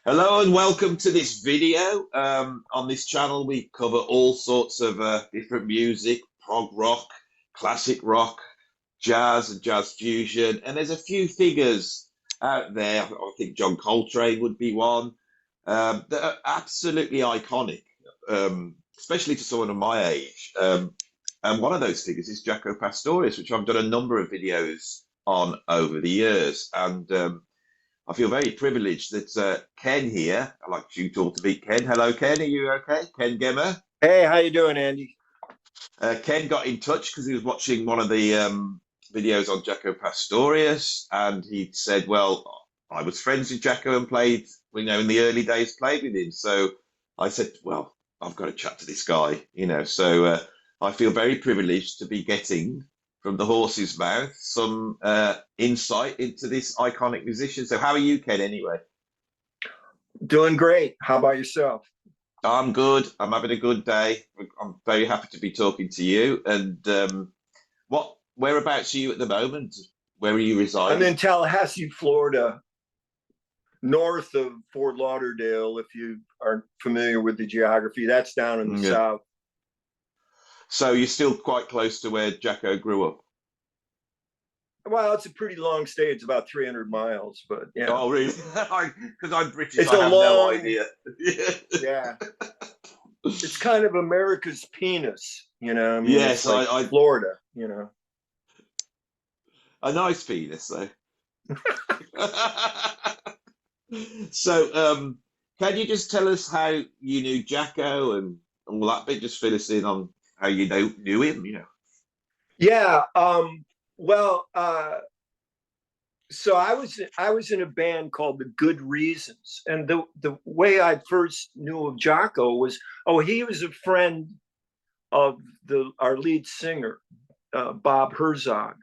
Hello and welcome to this video. On this channel, we cover all sorts of different music, prog rock, classic rock, jazz and jazz fusion. And there's a few figures out there. I think John Coltrane would be one that are absolutely iconic, especially to someone of my age. And one of those figures is Jaco Pastorius, which I've done a number of videos on over the years. And I feel very privileged that Ken here, I'd like you to all to meet Ken. Hello, Ken. Are you okay? Ken GEMMER. Hey, how you doing, Andy? Ken got in touch because he was watching one of the videos on Jaco Pastorius, and he said, well, I was friends with Jaco and played, in the early days, played with him. So I said, well, I've got to chat to this guy, So I feel very privileged to be getting from the horse's mouth some insight into this iconic musician. So how are you, Ken, anyway? Doing great. How about yourself? I'm good. I'm having a good day. I'm very happy to be talking to you. And whereabouts are you at the moment? Where are you residing? I'm in Tallahassee, Florida, north of Fort Lauderdale, if you aren't familiar with the geography. That's down in the south. So you're still quite close to where Jaco grew up? Well, it's a pretty long stay. It's about 300 miles, but yeah. Oh, really? Because I'm British, it's I have no idea. Yeah. It's kind of America's penis, I mean, yes, it's like Florida, A nice penis, though. So, can you just tell us how you knew Jaco and all that bit? Just fill us in on how you knew him, Yeah. So I was in a band called The Good Reasons, and the way I first knew of Jaco was, he was a friend of our lead singer, Bob Herzog,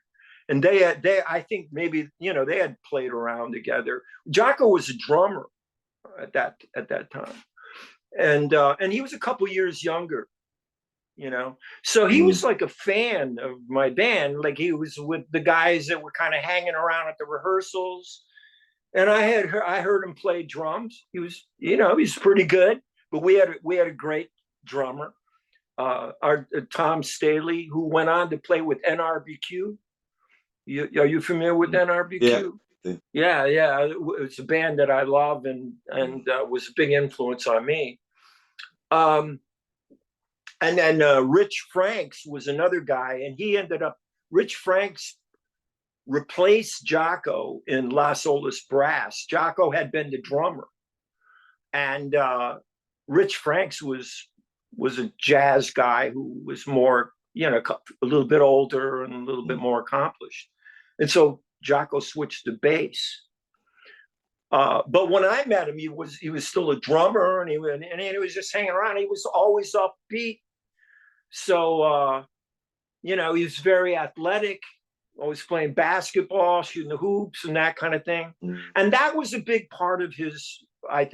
and I think maybe they had played around together. Jaco was a drummer at that time, and he was a couple years younger. So he was like a fan of my band. Like he was with the guys that were kind of hanging around at the rehearsals, and I heard him play drums. He was he's pretty good, but we had a great drummer, our Tom Staley, who went on to play with NRBQ. Are you familiar with NRBQ? Yeah. It's a band that I love and was a big influence on me. And then Rich Franks was another guy, and Rich Franks replaced Jaco in Las Olas Brass. Jaco had been the drummer, and Rich Franks was a jazz guy who was more, a little bit older and a little bit more accomplished. And so Jaco switched to bass. But when I met him, he was still a drummer, and he was just hanging around. He was always upbeat. So, he was very athletic, always playing basketball, shooting the hoops and that kind of thing. And that was a big part of I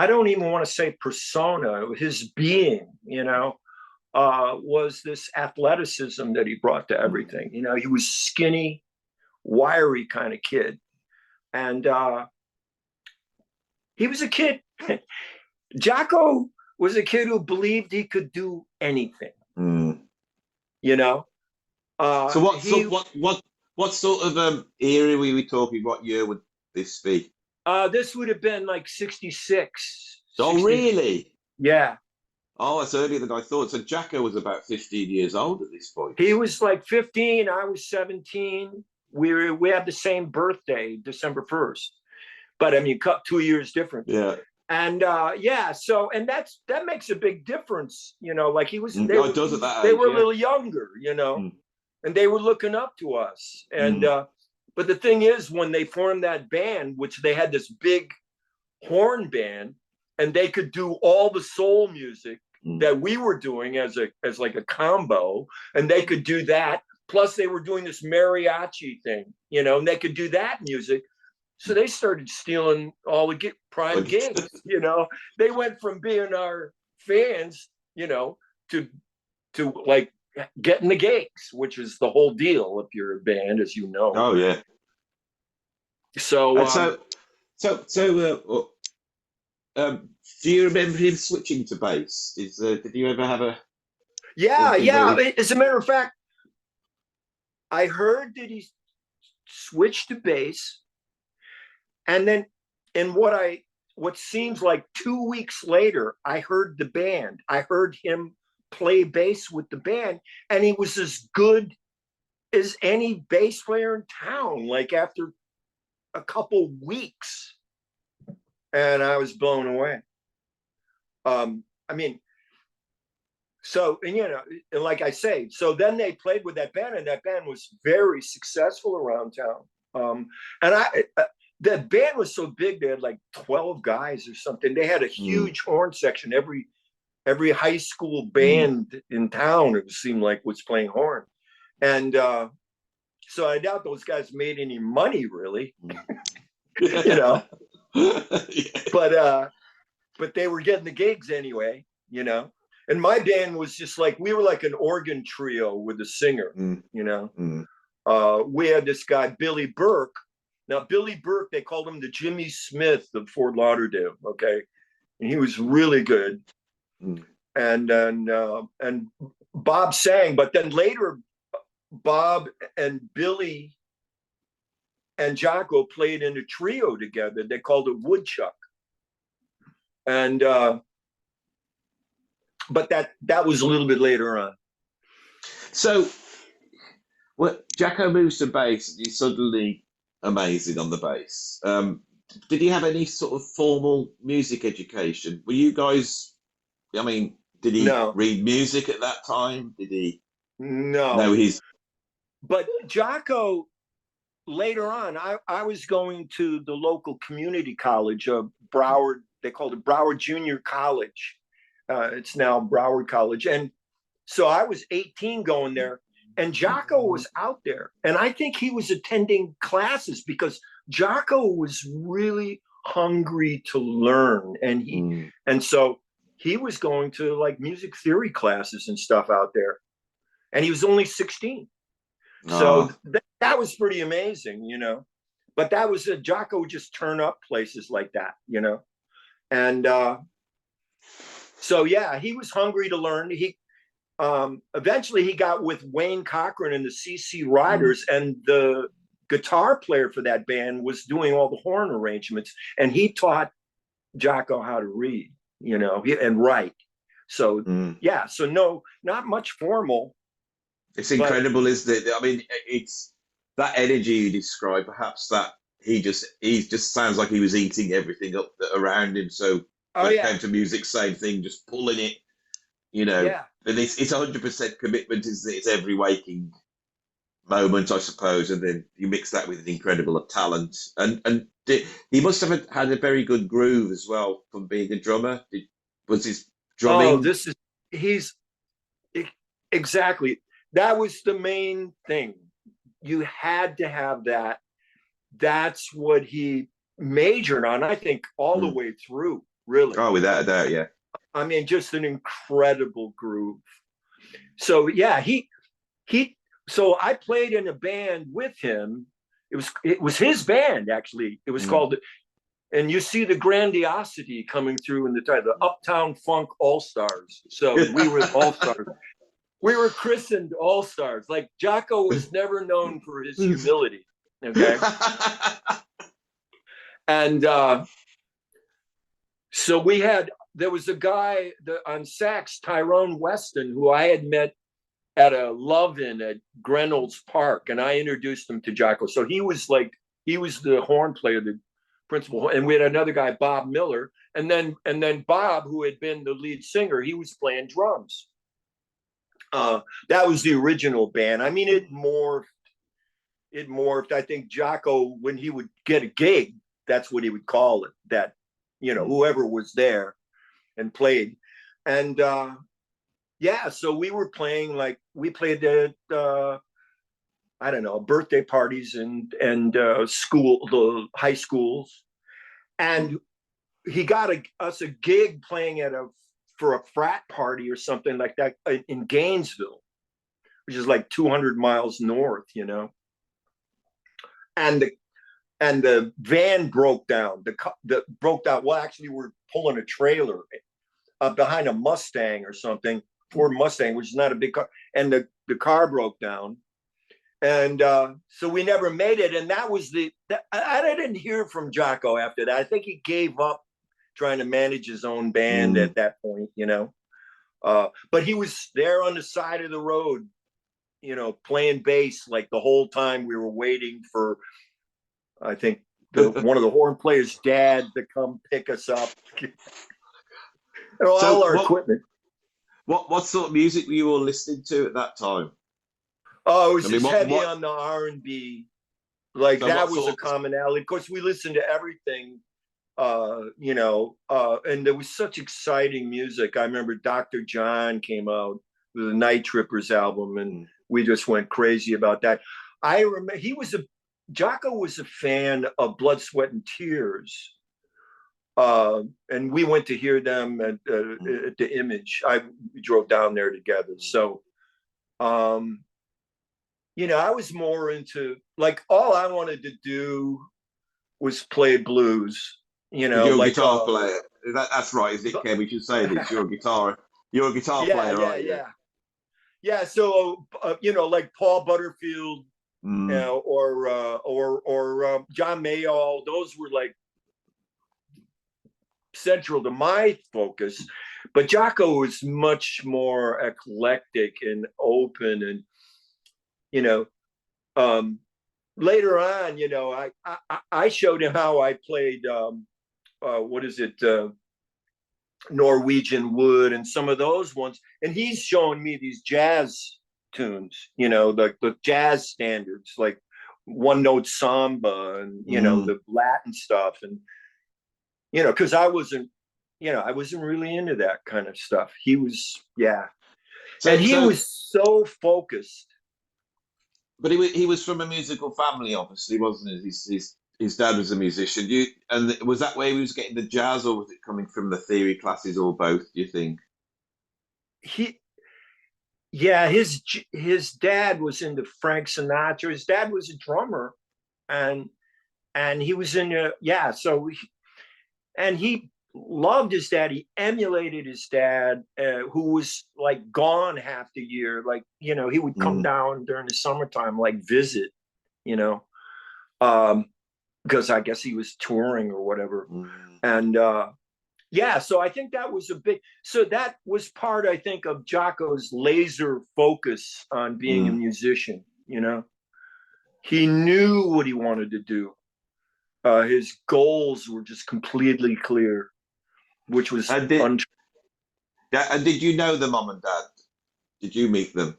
don't even want to say persona, his being, was this athleticism that he brought to everything. He was skinny, wiry kind of kid. And he was a kid. Jaco was a kid who believed he could do anything. So what sort of era were we talking? What year would this be? This would have been like 66. Oh, really? Yeah. Oh, that's earlier than I thought. So Jaco was about 15 years old at this point. He was like 15. I was 17. We had the same birthday, December 1st. But I mean, 2 years different. Yeah. And so that makes a big difference, like he was. They were a little younger, and they were looking up to us. And but the thing is, when they formed that band, which they had this big horn band, and they could do all the soul music that we were doing as like a combo, and they could do that. Plus, they were doing this mariachi thing, and they could do that music. So they started stealing all the prime gigs, They went from being our fans, to like getting the gigs, which is the whole deal if you're a band, as you know. Oh, yeah. So So, do you remember him switching to bass? Did you ever have a Yeah, something where yeah. he? As a matter of fact, I heard that he switched to bass, and then in what seems like 2 weeks later, I heard the band. I heard him play bass with the band, and he was as good as any bass player in town. Like after a couple weeks, and I was blown away. I mean, so, and and like I say, so then they played with that band, and that band was very successful around town. And the band was so big, they had like 12 guys or something. They had a Mm, huge horn section. Every high school mm, band in town, it seemed like, was playing horn. And so I doubt those guys made any money, really, mm. you know, Yeah. but they were getting the gigs anyway. And my band was just like, we were like an organ trio with a singer, Mm, you know. mm. We had this guy, Billy Burke. Now, Billy Burke, they called him the Jimmy Smith of Fort Lauderdale, okay? And he was really good. Mm. And Bob sang, but then later, Bob and Billy and Jaco played in a trio together. They called it Woodchuck. And but that was a little bit later on. So, Jacko moves to bass, and he's suddenly amazing on the bass. Did he have any sort of formal music education? Were you guys? I mean, did he No, read music at that time? Did he know no. his? But Jaco, later on, I was going to the local community college of Broward. They called it Broward Junior College. It's now Broward College. And so I was 18 going there, and Jaco was out there. And I think he was attending classes because Jaco was really hungry to learn. Mm. And so he was going to like music theory classes and stuff out there. And he was only 16. So Ah, that was pretty amazing. But that was Jaco would just turn up places like that. And so yeah, he was hungry to learn. He eventually he got with Wayne Cochran and the CC mm. Riders, and the guitar player for that band was doing all the horn arrangements, and he taught Jaco how to read, and write. So Mm. yeah, so no, not much formal, It's but incredible, isn't it? I mean, it's that energy you describe. Perhaps that he just sounds like he was eating everything up around him. So oh when it yeah, came to music, same thing, just pulling it. You know, yeah. and it's 100% commitment. It's every waking moment, I suppose, and then you mix that with an incredible talent. He must have had a very good groove as well from being a drummer. Was his Oh, drumming? he's exactly, that was the main thing. You had to have that. That's what he majored on, I think, all the Mm. way through, really. Oh, without a doubt, yeah. I mean, just an incredible groove. So yeah, he so I played in a band with him. It was his band, actually. It was Mm. called, and you see the grandiosity coming through in the title, the Uptown Funk All Stars. So we were All Stars. We were christened All Stars. Like Jaco was never known for his humility. Okay. And so there was a guy on sax, Tyrone Weston, who I had met at a love-in at Grenell's Park, and I introduced him to Jaco. So he was the horn player, the principal, and we had another guy, Bob Miller, and then Bob, who had been the lead singer, he was playing drums. That was the original band. I mean, it morphed. It morphed. I think Jaco, when he would get a gig, that's what he would call it. That whoever was there and played, and yeah. So we were playing, like, we played at I don't know, birthday parties and the high schools, and he got us a gig playing for a frat party or something like that in Gainesville, which is like 200 miles north. And and the van broke down. The broke down. Well, actually, we're pulling a trailer behind a Mustang or something, Ford Mustang, which is not a big car, and the car broke down, and so we never made it. And that was I didn't hear from Jaco after that. I think he gave up trying to manage his own band at that point, you know. But he was there on the side of the road, you know, playing bass like the whole time we were waiting for, I think, one of the horn players' dad to come pick us up. All So our equipment. what sort of music were you all listening to at that time? Oh, it was I mean, just heavy on the R&B. Like so that was a commonality. Of course, we listened to everything, you know, and there was such exciting music. I remember Dr. John came out with the Night Trippers album, and we just went crazy about that. I remember Jaco was a fan of Blood, Sweat, and Tears. And we went to hear them at the Image. We drove down there together. So, you know, I was more into, like, all I wanted to do was play blues. You know, you're a like guitar player. That's right, is it, Ken? We should say this. You're a guitar player, aren't you? Yeah. So, you know, like Paul Butterfield, you know, or John Mayall. Those were like central to my focus. But Jaco was much more eclectic and open, and you know, later on, you know, I showed him how I played what is it, Norwegian Wood and some of those ones, and he's showing me these jazz tunes, you know, the jazz standards, like one note samba, and you know, the Latin stuff, and you know, because I wasn't really into that kind of stuff. He was, yeah, and he was so focused. But he was from a musical family, obviously, wasn't he? His dad was a musician. And was that where he was getting the jazz, or was it coming from the theory classes, or both? Do you think? Yeah, his dad was into Frank Sinatra. His dad was a drummer, and he was in and he loved his dad. He emulated his dad, who was like gone half the year. Like, you know, he would come down during the summertime, like visit, you know, because I guess he was touring or whatever. And yeah, so I think that was that was part, I think, of Jaco's laser focus on being a musician. You know, he knew what he wanted to do. His goals were just completely clear, which was and did you know the mom and dad? Did you meet them?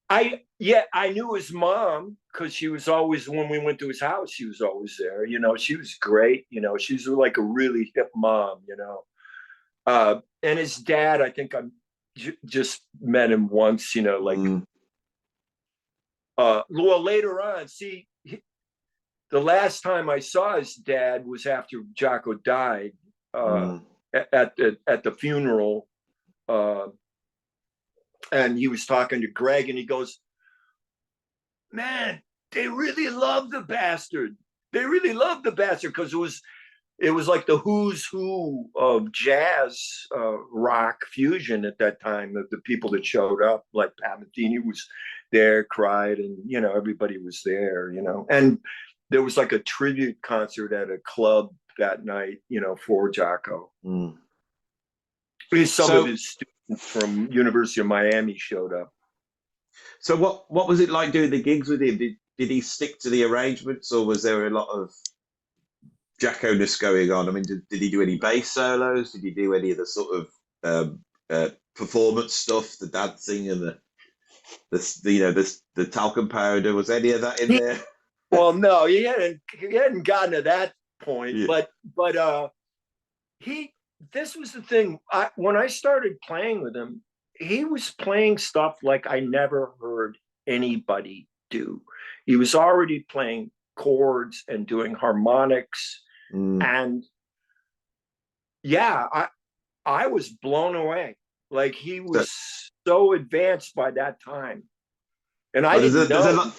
I knew his mom, because she was always, when we went to his house, she was always there. You know, she was great. You know, she's like a really hip mom. You know, and his dad, I think I just met him once. You know, like well, later on. See, the last time I saw his dad was after Jaco died, at the funeral, and he was talking to Greg, and he goes, "Man, they really love the bastard. They really love the bastard," because it was like the who's who of jazz, rock fusion at that time. The people that showed up, like Pat Metheny was there, cried, and you know, everybody was there. You know, and there was like a tribute concert at a club that night, you know, for Jaco. Some of his students from University of Miami showed up. So what was it like doing the gigs with him? Did he stick to the arrangements, or was there a lot of Jaco-ness going on? I mean, did he do any bass solos? Did he do any of the sort of performance stuff, the dancing and the talcum powder? Was any of that in there? Well, no, he hadn't gotten to that point, but this was the thing. When I started playing with him, he was playing stuff like I never heard anybody do. He was already playing chords and doing harmonics, and yeah, I was blown away. Like, he was so advanced by that time, and I didn't know.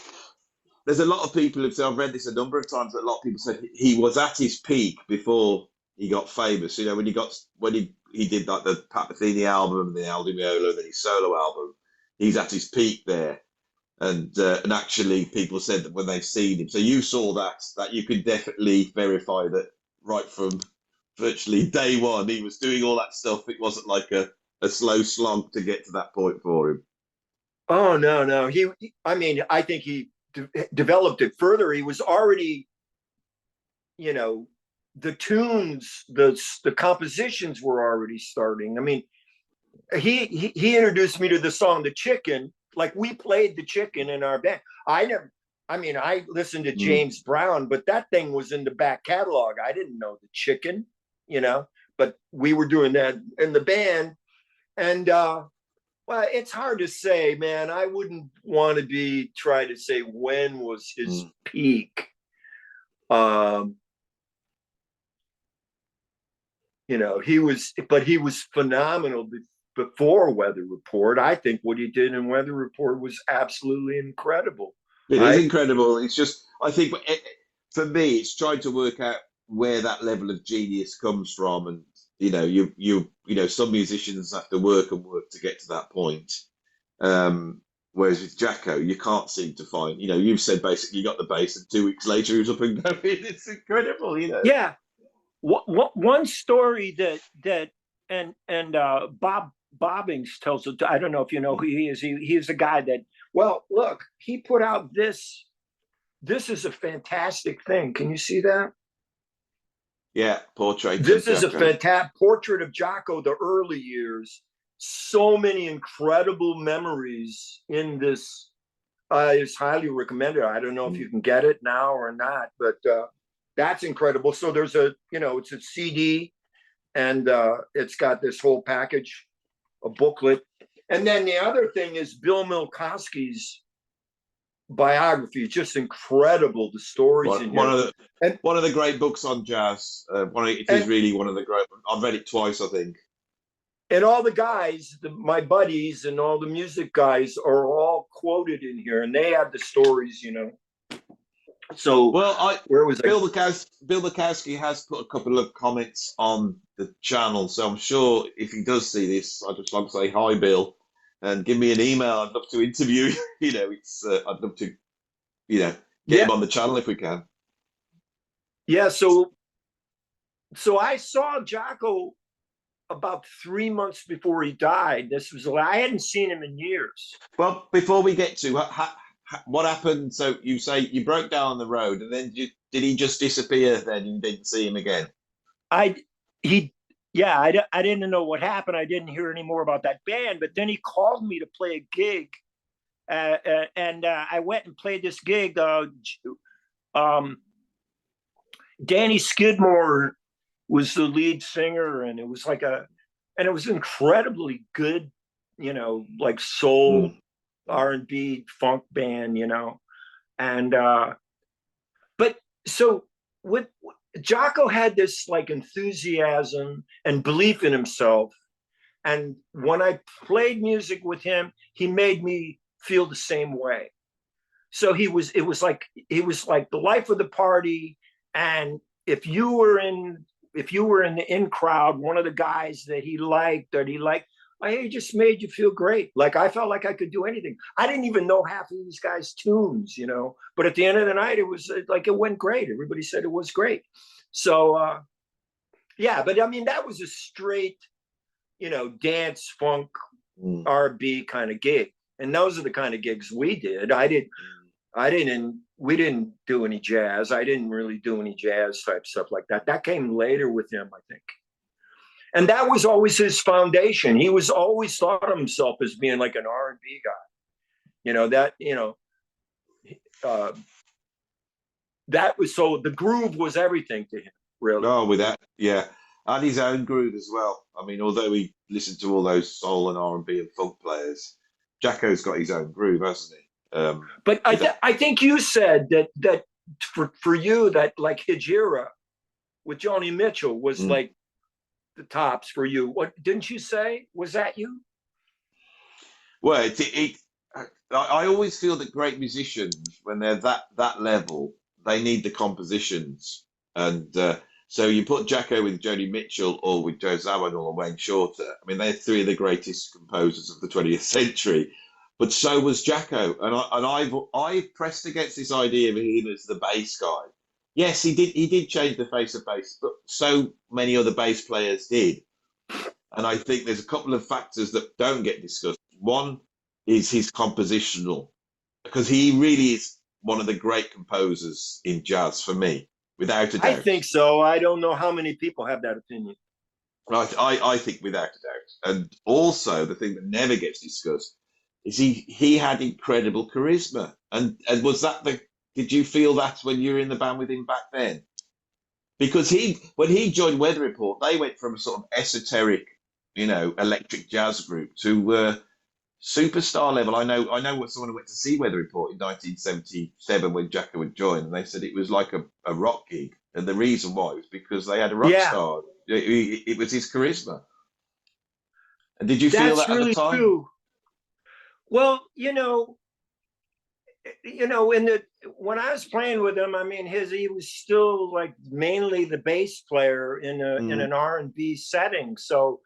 there's a lot of people who've said, I've read this a number of times, that a lot of people said he was at his peak before he got famous. You know, when he did like the Pat Metheny album, the Al Di Meola, and then his solo album, he's at his peak there. And actually, people said that when they've seen him. So you saw that you could definitely verify that right from virtually day one, he was doing all that stuff. It wasn't like a slow slog to get to that point for him. Oh no. I mean, I think he developed it further. He was already, you know, the tunes, the compositions were already starting. I mean, he introduced me to the song "The Chicken." Like, we played "The Chicken" in our band. I listened to James Brown, but that thing was in the back catalog. I didn't know "The Chicken," you know, but we were doing that in the band. And well, it's hard to say, man. I wouldn't want to try to say when was his peak. You know, he was phenomenal before Weather Report. I think what he did in Weather Report was absolutely incredible. It is incredible. It's just, I think for me, it's trying to work out where that level of genius comes from. And, you know, some musicians have to work and work to get to that point. Whereas with Jaco, you can't seem to find, you know, you've said basically you got the bass and 2 weeks later he was up and going. It's incredible, you know. Yeah. One story that Bob Bobbings tells it. I don't know if you know who he is. He is a guy that, well, look, he put out this. This is a fantastic thing. Can you see that? Yeah, portrait. This is a fantastic portrait of Jaco, the early years. So many incredible memories in this. It's highly recommended. I don't know if you can get it now or not, but that's incredible. So there's it's a CD, and it's got this whole package, a booklet. And then the other thing is Bill Milkowski's biography. It's just incredible, the stories in here. One of the great books on jazz. It is really one of the great. I've read it twice, I think. And all the guys, my buddies and all the music guys are all quoted in here, and they have the stories, you know. So, where was Bill Mikowski has put a couple of comments on the channel, so I'm sure if he does see this, I'd just like to say hi, Bill, and give me an email. I'd love to interview. You know, I'd love to, get him on the channel if we can. Yeah. So I saw Jaco about 3 months before he died. I hadn't seen him in years. Well, before we get to what happened, so you say you broke down on the road, and then did he just disappear then? You didn't see him again? I didn't know what happened. I didn't hear any more about that band, but then he called me to play a gig, and I went and played this gig. Danny Skidmore was the lead singer, and it was incredibly good, you know, like soul, R&B, funk band, you know. And but so with Jaco had this like enthusiasm and belief in himself, and when I played music with him, he made me feel the same way. So it was like the life of the party. And if you were in the in crowd, one of the guys that he liked, he just made you feel great. Like, I felt like I could do anything. I didn't even know half of these guys' tunes, you know, but at the end of the night, it was like, it went great. Everybody said it was great. So, yeah, but I mean, that was a straight, you know, dance, funk, R&B kind of gig. And those are the kind of gigs we did. We didn't do any jazz. I didn't really do any jazz type stuff like that. That came later with him, I think. And that was always his foundation. He was always thought of himself as being like an R&B guy. You know, that was, so the groove was everything to him, really. Oh, with that, yeah. And his own groove as well. I mean, although he listened to all those soul and R&B and funk players, Jaco's got his own groove, hasn't he? But I think you said that for you, that like Hijira with Joni Mitchell was like the tops for you. What didn't you say? Was that you? Well, I always feel that great musicians, when they're that level, they need the compositions. And so you put Jaco with Joni Mitchell or with Joe Zawinul or Wayne Shorter. I mean, they're three of the greatest composers of the 20th century. But so was Jaco, and I've pressed against this idea of him as the bass guy. Yes, he did change the face of bass, but so many other bass players did. And I think there's a couple of factors that don't get discussed. One is his compositional, because he really is one of the great composers in jazz for me, without a I doubt. think so. I don't know how many people have that opinion. I think without a doubt. And also the thing that never gets discussed is he had incredible charisma. And was that the did you feel that when you were in the band with him back then? Because when he joined Weather Report, they went from a sort of esoteric, electric jazz group to superstar level. I know what someone who went to see Weather Report in 1977 when Jaco had joined, and they said it was like a rock gig. And the reason why was because they had a rock Yeah, star. It was his charisma. And did you feel that's that at the really time? true. Well, in the when I was playing with him, I mean, he was still like mainly the bass player in Mm, an R&B setting. So,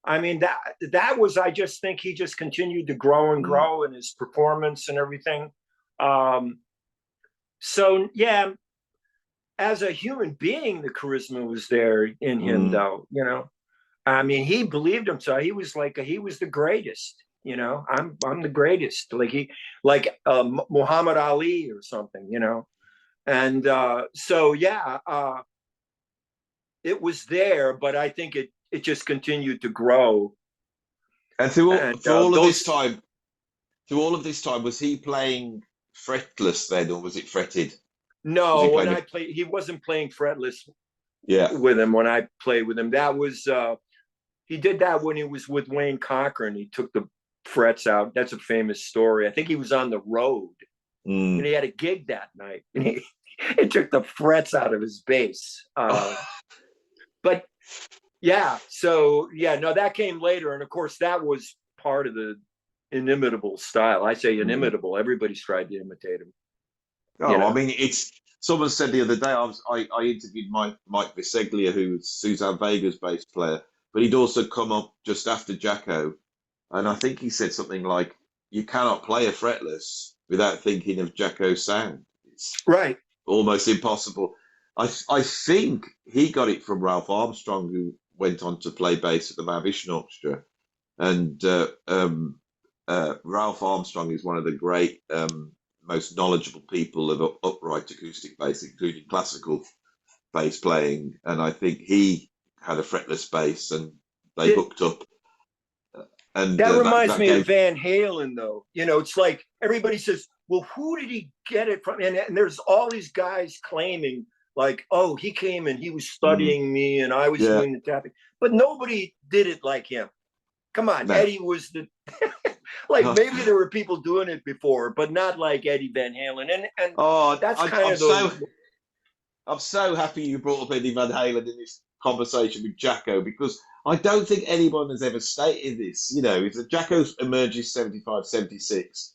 I mean, that was, I just think he just continued to grow and mm, grow in his performance and everything. Um, so yeah, as a human being, the charisma was there in him, mm. though. I mean, he believed himself. He was he was the greatest. I'm the greatest. Like Muhammad Ali or something. And so yeah, it was there, but I think it just continued to grow. And And through all of this those time, was he playing fretless then, or was it fretted? Was he no, when playing I it? played, he wasn't playing fretless Yeah. with him. When I played with him, that was he did that when he was with Wayne Cochran. He took the frets out. That's a famous story. I think he was on the road and Mm. he had a gig that night, and it took the frets out of his bass. But yeah, so yeah, no, that came later, and of course that was part of the inimitable style. I say Mm. inimitable. Everybody's tried to imitate him. You Oh, I know. mean, it's someone said the other day. I interviewed Mike Biseglia, who's Suzanne Vega's bass player, but he'd also come up just after Jaco, and I think he said something like, "You cannot play a fretless without thinking of Jaco's sound. It's Right. almost impossible." I think he got it from Ralph Armstrong, who went on to play bass at the Mahavishnu Orchestra, and Ralph Armstrong is one of the great, most knowledgeable people of upright acoustic bass, including classical bass playing. And I think he had a fretless bass, and they It, hooked up, and that reminds that me of gave. Van Halen, though. It's like everybody says, well, who did he get it from? And there's all these guys claiming, like, oh, he came and he was Mm, studying me and I was yeah, doing the tapping. But nobody did it like him. Come on, no. Eddie was the like maybe there were people doing it before, but not like Eddie Van Halen. And Oh, that's I, kind I'm of the so I'm so happy you brought up Eddie Van Halen in this conversation with Jaco, because I don't think anyone has ever stated this. If the Jaco emerges 75, 76,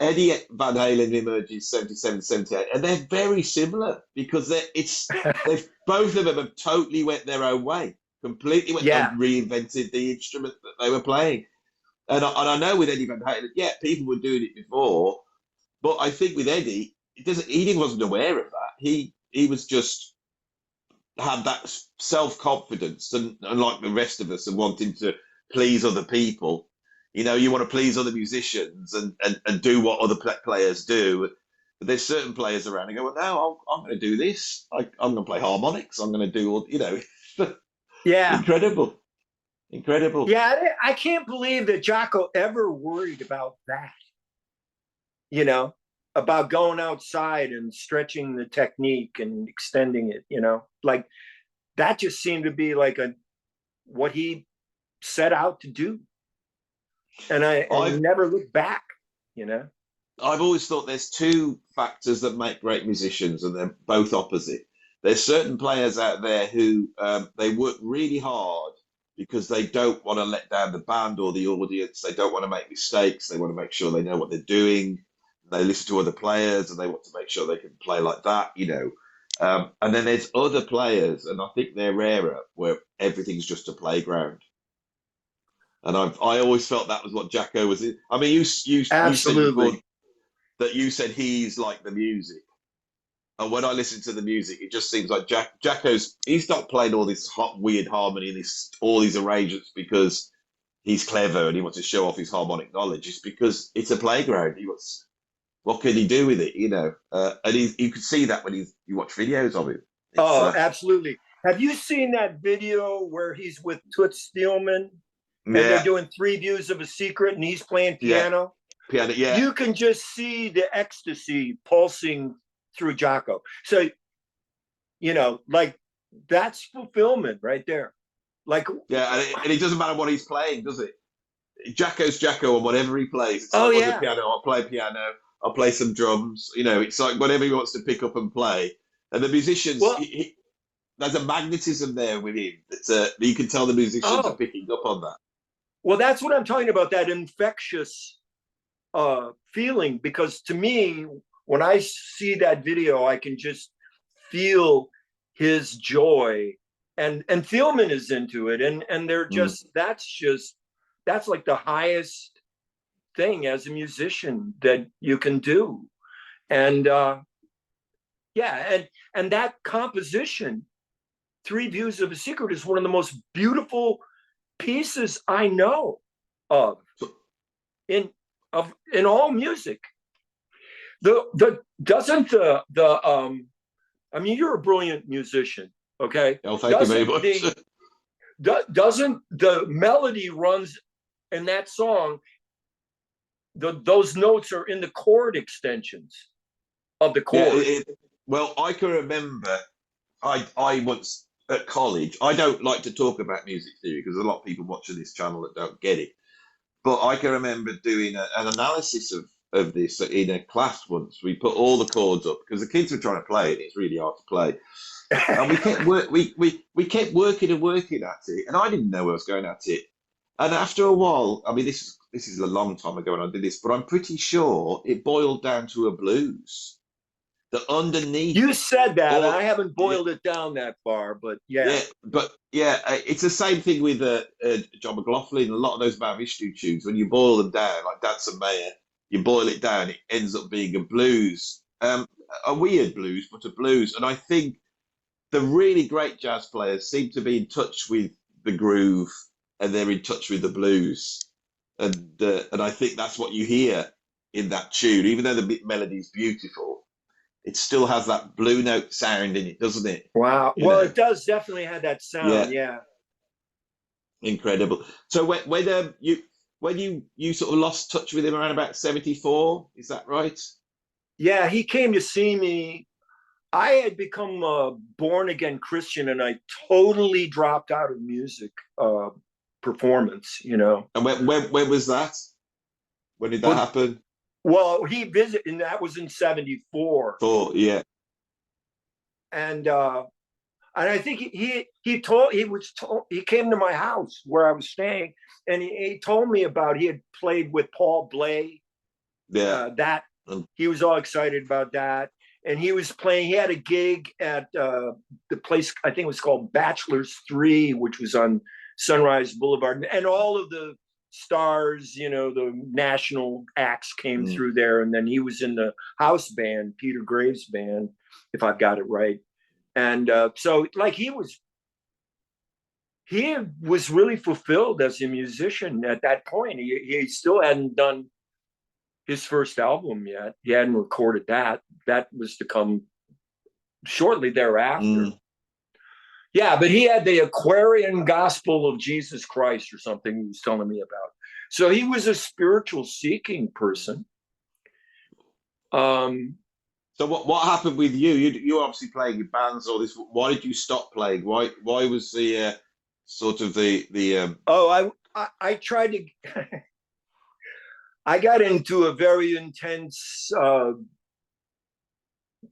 Eddie Van Halen emerges 77, 78, and they're very similar because they've both of them have totally went their own way, completely went and yeah, reinvented the instrument that they were playing. And I know with Eddie Van Halen, yeah, people were doing it before, but I think with Eddie, he wasn't aware of that. He was just had that self confidence, and like the rest of us, and wanting to please other people. You want to please other musicians and do what other players do. But there's certain players around and go, well, no, I'm going to do this. I'm going to play harmonics. I'm going to do all, yeah, incredible, incredible. yeah. I can't believe that Jaco ever worried about that. You know, about going outside and stretching the technique and extending it. Like that just seemed to be like what he set out to do, and he I've never looked back. You know. I've always thought there's two factors that make great musicians, and they're both opposite. There's certain players out there who they work really hard because they don't want to let down the band or the audience. They don't want to make mistakes. They want to make sure they know what they're doing. They listen to other players and they want to make sure they can play like that, you know. And then there's other players, and I think they're rarer, where everything's just a playground. And I always felt that was what Jaco was in. I mean, you said before Absolutely. that you said he's like the music. And when I listen to the music, it just seems like he's not playing all this hot, weird harmony and all these arrangements because he's clever and he wants to show off his harmonic knowledge. It's because it's a playground. What can he do with it, you know? And you can see that when you watch videos of him. Oh, absolutely. Have you seen that video where he's with Toots Steelman and they're doing 3 views of a secret and he's playing piano? Piano, yeah. You can just see the ecstasy pulsing through Jaco. So, you know, like that's fulfillment right there. Like, yeah, and it doesn't matter what he's playing, does it? Jaco's Jaco on whatever he plays. It's oh like, yeah, the piano, I'll play piano, I'll play some drums. You know, it's like whatever he wants to pick up and play. And the musicians, well, there's a magnetism there with him that you can tell the musicians are picking up on that. Well, that's what I'm talking about, that infectious feeling, because to me, when I see that video, I can just feel his joy, and Thielman is into it, and they're just that's like the highest thing as a musician that you can do. And yeah, and that composition, 3 views of a secret, is one of the most beautiful pieces I know of in all music. The doesn't the I mean, you're a brilliant musician, okay? Oh, thank you very much. Doesn't the melody runs in that song, those notes are in the chord extensions of the chord. Yeah, well, I can remember I once at college, I don't like to talk about music theory because there's a lot of people watching this channel that don't get it. But I can remember doing an analysis of this in a class once. We put all the chords up because the kids were trying to play it. It's really hard to play. And we kept working and working at it. And I didn't know where I was going at it. And after a while, I mean, this is a long time ago when I did this, but I'm pretty sure it boiled down to a blues. That underneath, you said that, I haven't boiled it down that far, but yeah, it's the same thing with John McLaughlin. A lot of those Mahavishnu tunes, when you boil them down, like Dance and Mayor, you boil it down, it ends up being a blues, a weird blues, but a blues. And I think the really great jazz players seem to be in touch with the groove, and they're in touch with the blues, and I think that's what you hear in that tune, even though the melody's beautiful. It still has that blue note sound in it, doesn't it? Wow. Well, it does definitely have that sound. Yeah. Incredible. So when you sort of lost touch with him around about 74, is that right? Yeah, he came to see me. I had become a born again Christian, and I totally dropped out of music performance. You know. And when was that? When did that happen? Well, he visited, and that was in 74. Yeah. And I think he came to my house where I was staying, and he told me about, he had played with Paul Bley. Yeah. That he was all excited about that, and he was playing. He had a gig at the place, I think it was called Bachelor's 3, which was on Sunrise Boulevard, and all of the stars, you know, the national acts came through there, and then he was in the house band, Peter Graves' band, if I've got it right. And so, like, he was really fulfilled as a musician at that point. He still hadn't done his first album yet. He hadn't recorded that. That was to come shortly thereafter. Yeah, but he had the Aquarian Gospel of Jesus Christ or something he was telling me about. So he was a spiritual seeking person. So what happened with you? You obviously playing in bands, all this. Why did you stop playing? Why was the sort of the I tried to I got into a very intense,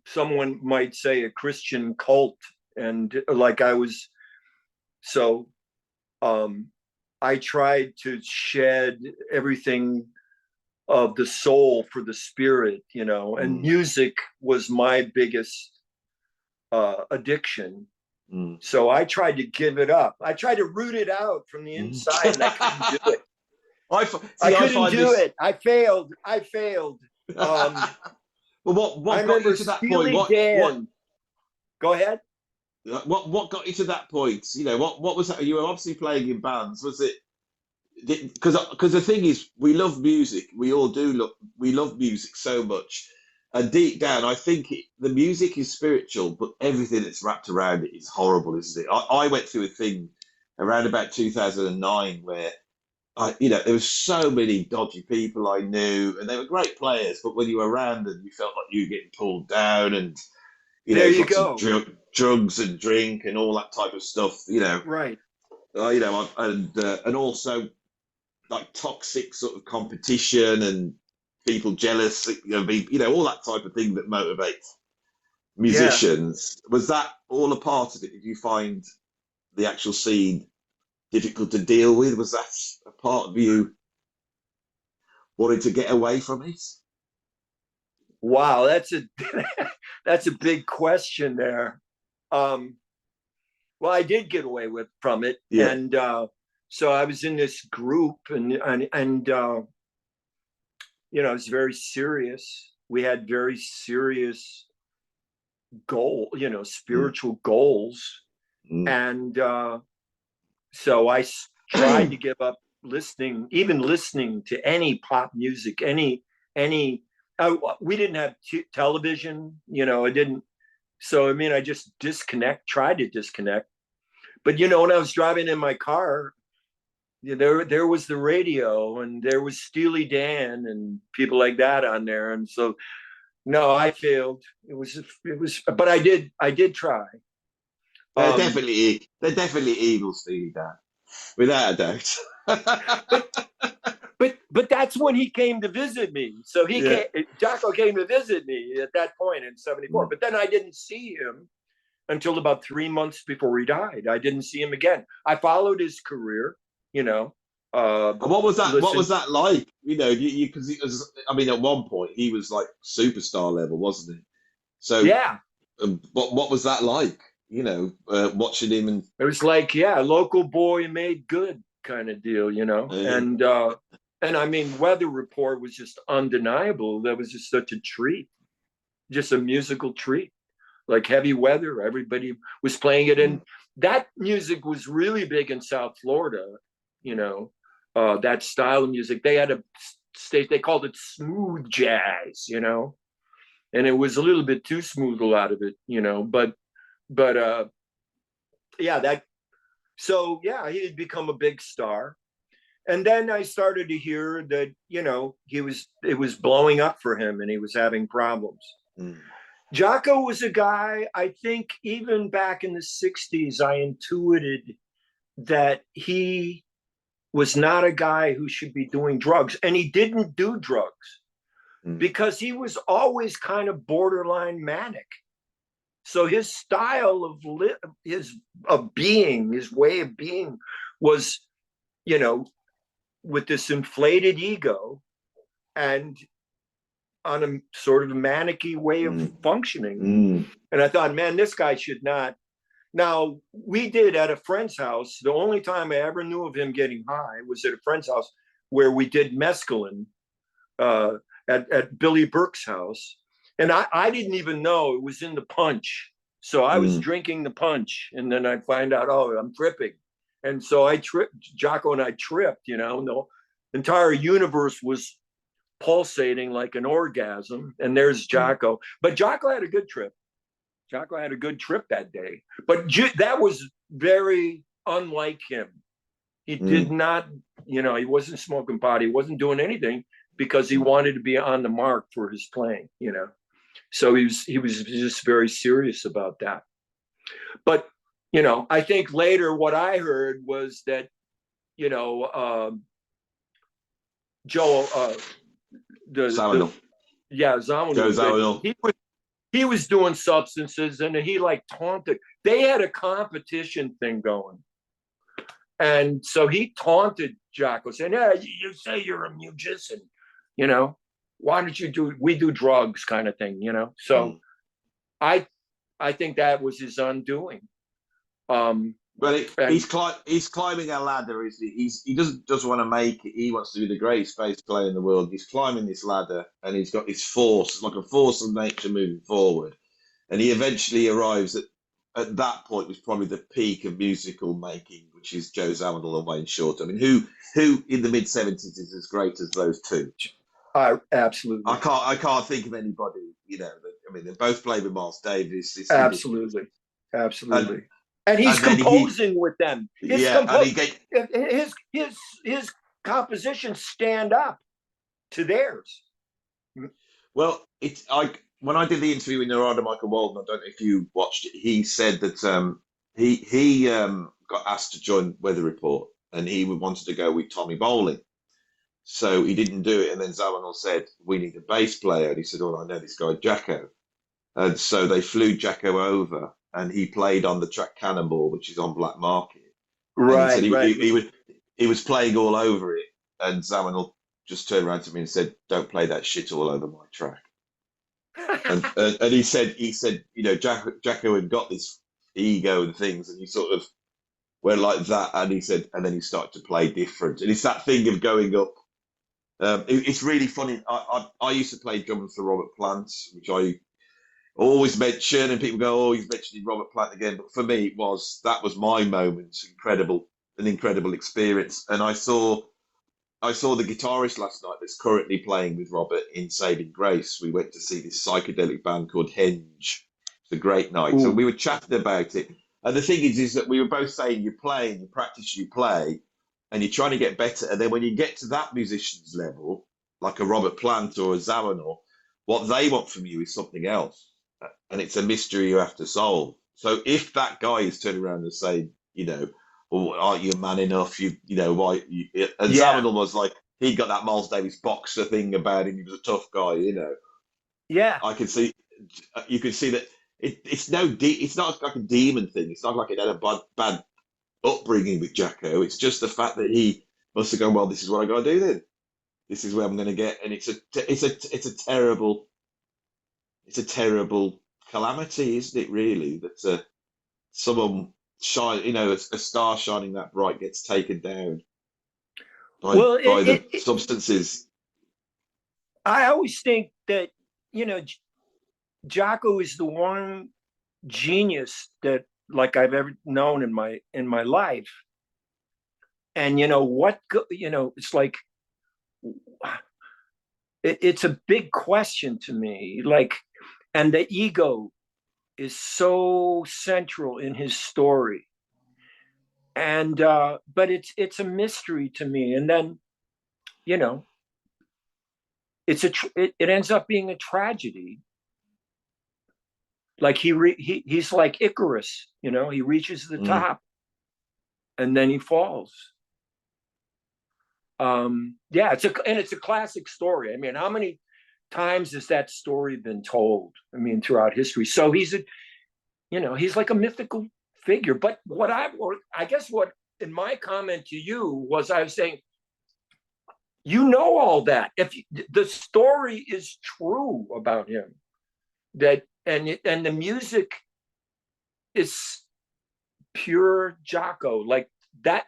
someone might say a Christian cult. And like I was, so I tried to shed everything of the soul for the spirit, and music was my biggest addiction. So I tried to give it up. I tried to root it out from the inside, and I couldn't do it. I couldn't do it. I failed. Well, what I got you remember to that point? Steely Dan. Go ahead. What got you to that point? What was that? You were obviously playing in bands. Was it because the thing is, we love music. We all do look. We love music so much, and deep down, I think the music is spiritual, but everything that's wrapped around it is horrible, isn't it? I went through a thing around about 2009 where there was so many dodgy people I knew, and they were great players, but when you were around them, you felt like you were getting pulled down, and there you lots go. of drugs and drink and all that type of stuff. Right. And also like toxic sort of competition and people jealous, all that type of thing that motivates musicians. Yeah. Was that all a part of it? Did you find the actual scene difficult to deal with? Was that a part of you wanting to get away from it? Wow, that's a big question there. Well, I did get away from it, yeah. And so I was in this group, and it was very serious. We had very serious spiritual goals, and so I tried to give up even listening to any pop music, any. We didn't have television, I didn't. So, I just tried to disconnect. But, when I was driving in my car, there was the radio, and there was Steely Dan and people like that on there. And so, no, I failed. It was, but I did try. They're definitely evil, Steely Dan, without a doubt. But that's when he came to visit me. So Jaco came to visit me at that point in 74. But then I didn't see him until about 3 months before he died. I didn't see him again. I followed his career, what was that? What was that like? Because it was. At one point he was like superstar level, wasn't he? So yeah. What was that like? Watching him, and it was like, local boy made good kind of deal, and Weather Report was just undeniable. That was just such a treat, just a musical treat, like Heavy Weather. Everybody was playing it, and that music was really big in South Florida. That style of music. They had a state, they called it smooth jazz, and it was a little bit too smooth, a lot of it, but he had become a big star. And then I started to hear that, it was blowing up for him and he was having problems. Jaco was a guy, I think even back in the 60s, I intuited that he was not a guy who should be doing drugs. And he didn't do drugs because he was always kind of borderline manic. So his style of his way of being was, with this inflated ego and on a sort of manic-y way of functioning. And I thought, man, this guy should not. Now, we did at a friend's house. The only time I ever knew of him getting high was at a friend's house where we did mescaline at Billy Burke's house. And I didn't even know it was in the punch. So I was drinking the punch, and then I find out, oh, I'm tripping. And so Jaco and I tripped, and the entire universe was pulsating like an orgasm. And there's Jaco. But Jaco had a good trip. Jaco had a good trip that day. But that was very unlike him. He did not, he wasn't smoking pot. He wasn't doing anything because he wanted to be on the mark for his playing, So he was just very serious about that. But, I think later what I heard was that, Joe, Zawinul. Zawinul. He was doing substances, and he like taunted. They had a competition thing going. And so he taunted Jaco, saying, "Yeah, you say you're a musician, you know, why don't you we do drugs kind of thing, you know?" So Mm. I I think that was his undoing. Well, And he's climbing a ladder. He doesn't just want to make it. He wants to be the greatest bass player in the world. He's climbing this ladder, and he's got his force, like a force of nature moving forward. And he eventually arrives at that point was probably the peak of musical making, which is Joe Zawinul and Wayne Shorter. I mean, who in the mid 70s is as great as those two? absolutely, I can't think of anybody. You know, I mean, they both played with Miles Davis. It's ridiculous. absolutely, And absolutely. And he's and then composing with them. and he get His compositions stand up to theirs. well. It's like when I did the interview with Narada Michael Walden. I don't know if you watched it. He said that he got asked to join Weather Report, and he wanted to go with Tommy Bowling. So he didn't do it. And then Zawinul said, "We need a bass player." And he said, "Oh, I know this guy, Jaco." And so they flew Jaco over, and he played on the track Cannonball, which is on Black Market. And he said Right, right. he was playing all over it. And Zawinul just turned around to me and said, "Don't play that shit all over my track." And he said, you know, Jaco had got this ego and things, and he sort of went like that. And he said, and then he started to play different. And it's that thing of going up. It's really funny. I used to play drums for Robert Plant, which I always mention, and people go, "Oh, he's mentioning Robert Plant again." But for me, that was my moment. An incredible experience. And I saw the guitarist last night that's currently playing with Robert in Saving Grace. We went to see this psychedelic band called Henge. It's a great night. So Ooh. we were chatting about it. And the thing is that we were both saying you play and you practice, you play, and you're trying to get better. And then when you get to that musician's level, like a Robert Plant or a Zawinul, what they want from you is something else. And it's a mystery you have to solve. So if that guy is turning around and saying, you know, "Well, aren't you man enough? You know why?" And Yeah, Zawinul was like, he got that Miles Davis boxer thing about him. He was a tough guy, you know. yeah, I can see, you can see that it's not like a demon thing. It's not like it had a bad upbringing with Jaco. It's just the fact that he must have gone, "Well, this is what I got to do then. This is where I'm going to get." And it's a terrible calamity, isn't it? Really, that someone shine, you know, a star shining that bright gets taken down well, by the substances. I always think that, you know, Jaco is the one genius that like I've ever known in my life. And you know what, you know, it's like it's a big question to me. Like, and the ego is so central in his story. And but it's a mystery to me. And then, you know, it ends up being a tragedy. Like he's like Icarus, you know, he reaches the Mm. top and then he falls. Yeah, it's a classic story. I mean, how many times has that story been told? I mean, throughout history. So you know, he's like a mythical figure. But I guess what in my comment to you was I was saying, you know, all that if the story is true about him, that and the music is pure Jaco, like that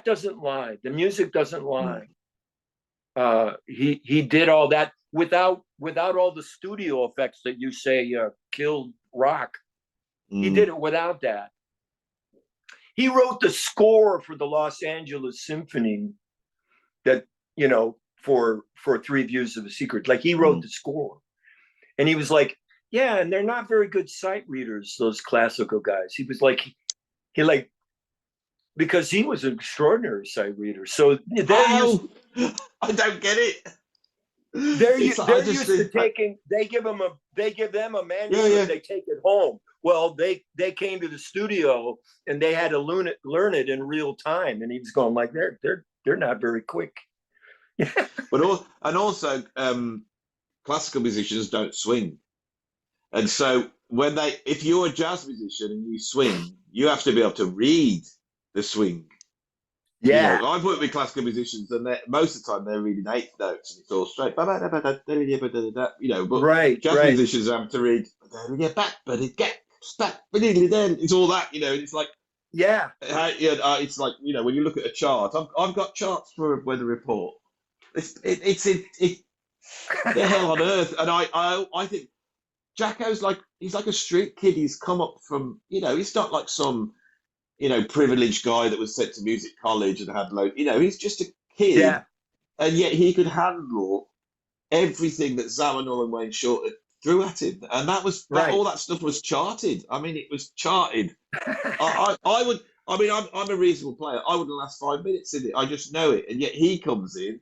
doesn't lie. The music doesn't Mm. lie. He did all that without all the studio effects that you say killed rock. He did Mm. it without that. He wrote the score for the Los Angeles Symphony, that, you know, for Three Views of a Secret. Like he wrote Mm. the score, and he was like, yeah, and they're not very good sight readers, those classical guys. He was like, he like because he was an extraordinary sight reader. So How? I don't get it. It's I they're just used to I, taking, they give them a yeah, manuscript, yeah. they take it home. Well, they came to the studio and they had to learn it in real time, and he was going like, they're not very quick. And also classical musicians don't swing. And so if you're a jazz musician and you swing, you have to be able to read the swing. You Yeah. know, I've worked with classical musicians, and most of the time they're reading eighth notes, and it's all straight. You know, but Right. jazz Right. musicians have to read back, but it get back, then it's all that. You know, it's like Yeah. it's like, you know, when you look at a chart, I've got charts for a weather report. It's the hell on earth, and I think Jaco's like, he's like a street kid. He's come up from, you know, he's not like some, you know, privileged guy that was sent to music college and had low, you know, he's just a kid, Yeah. and yet he could handle everything that Zamanul and Wayne Short had threw at him, and that Right. all that stuff was charted. I mean, it was charted. I would. I mean, I'm a reasonable player. I wouldn't last 5 minutes in it. I just know it, and yet he comes in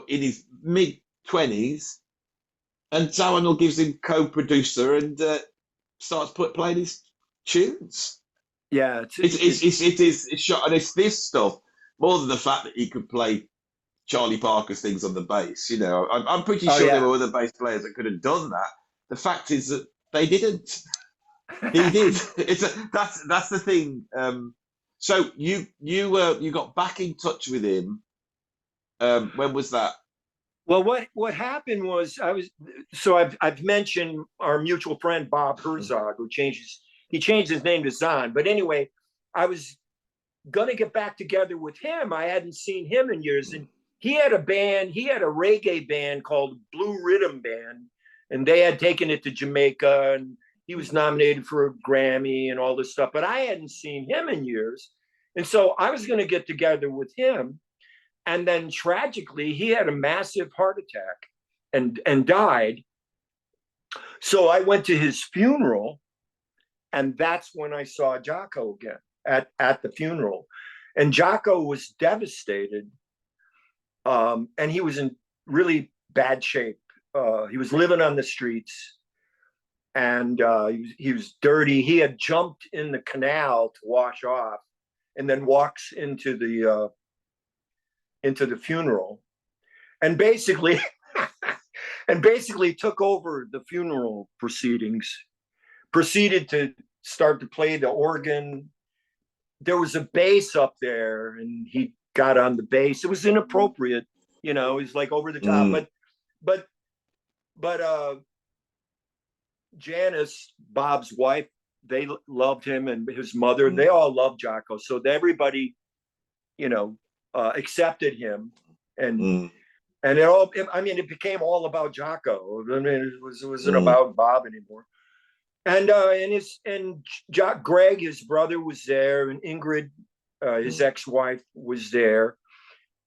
his mid 20s, and Zamanul gives him co-producer and starts playing his tunes. Yeah. It's shot, and it's this stuff more than the fact that he could play Charlie Parker's things on the bass. You know, I'm pretty Oh sure there yeah. were other bass players that could have done that. The fact is that they didn't. He did. That's the thing. So you got back in touch with him. When was that? Well, what happened was I've mentioned our mutual friend Bob Herzog, who changed his name to Zahn. But anyway, I was gonna get back together with him. I hadn't seen him in years, and he had a band. He had a reggae band called Blue Rhythm Band, and they had taken it to Jamaica, and he was nominated for a Grammy and all this stuff. But I hadn't seen him in years, and so I was gonna get together with him. And then tragically, he had a massive heart attack and died. So I went to his funeral, and that's when I saw Jaco again at the funeral. And Jaco was devastated, and he was in really bad shape. He was living on the streets, and he was dirty. He had jumped in the canal to wash off, and then walks into the funeral, and basically took over the funeral proceedings, proceeded to start to play the organ. There was a bass up there, and he got on the bass. It was inappropriate, you know, he's like over the top. Mm, But Janice, Bob's wife, they loved him, and his mother, mm, they all loved Jaco. So everybody, you know, accepted him. and mm, and it became all about Jaco. I mean, it wasn't mm, about Bob anymore. And Greg, his brother, was there, and Ingrid, his mm. ex-wife, was there,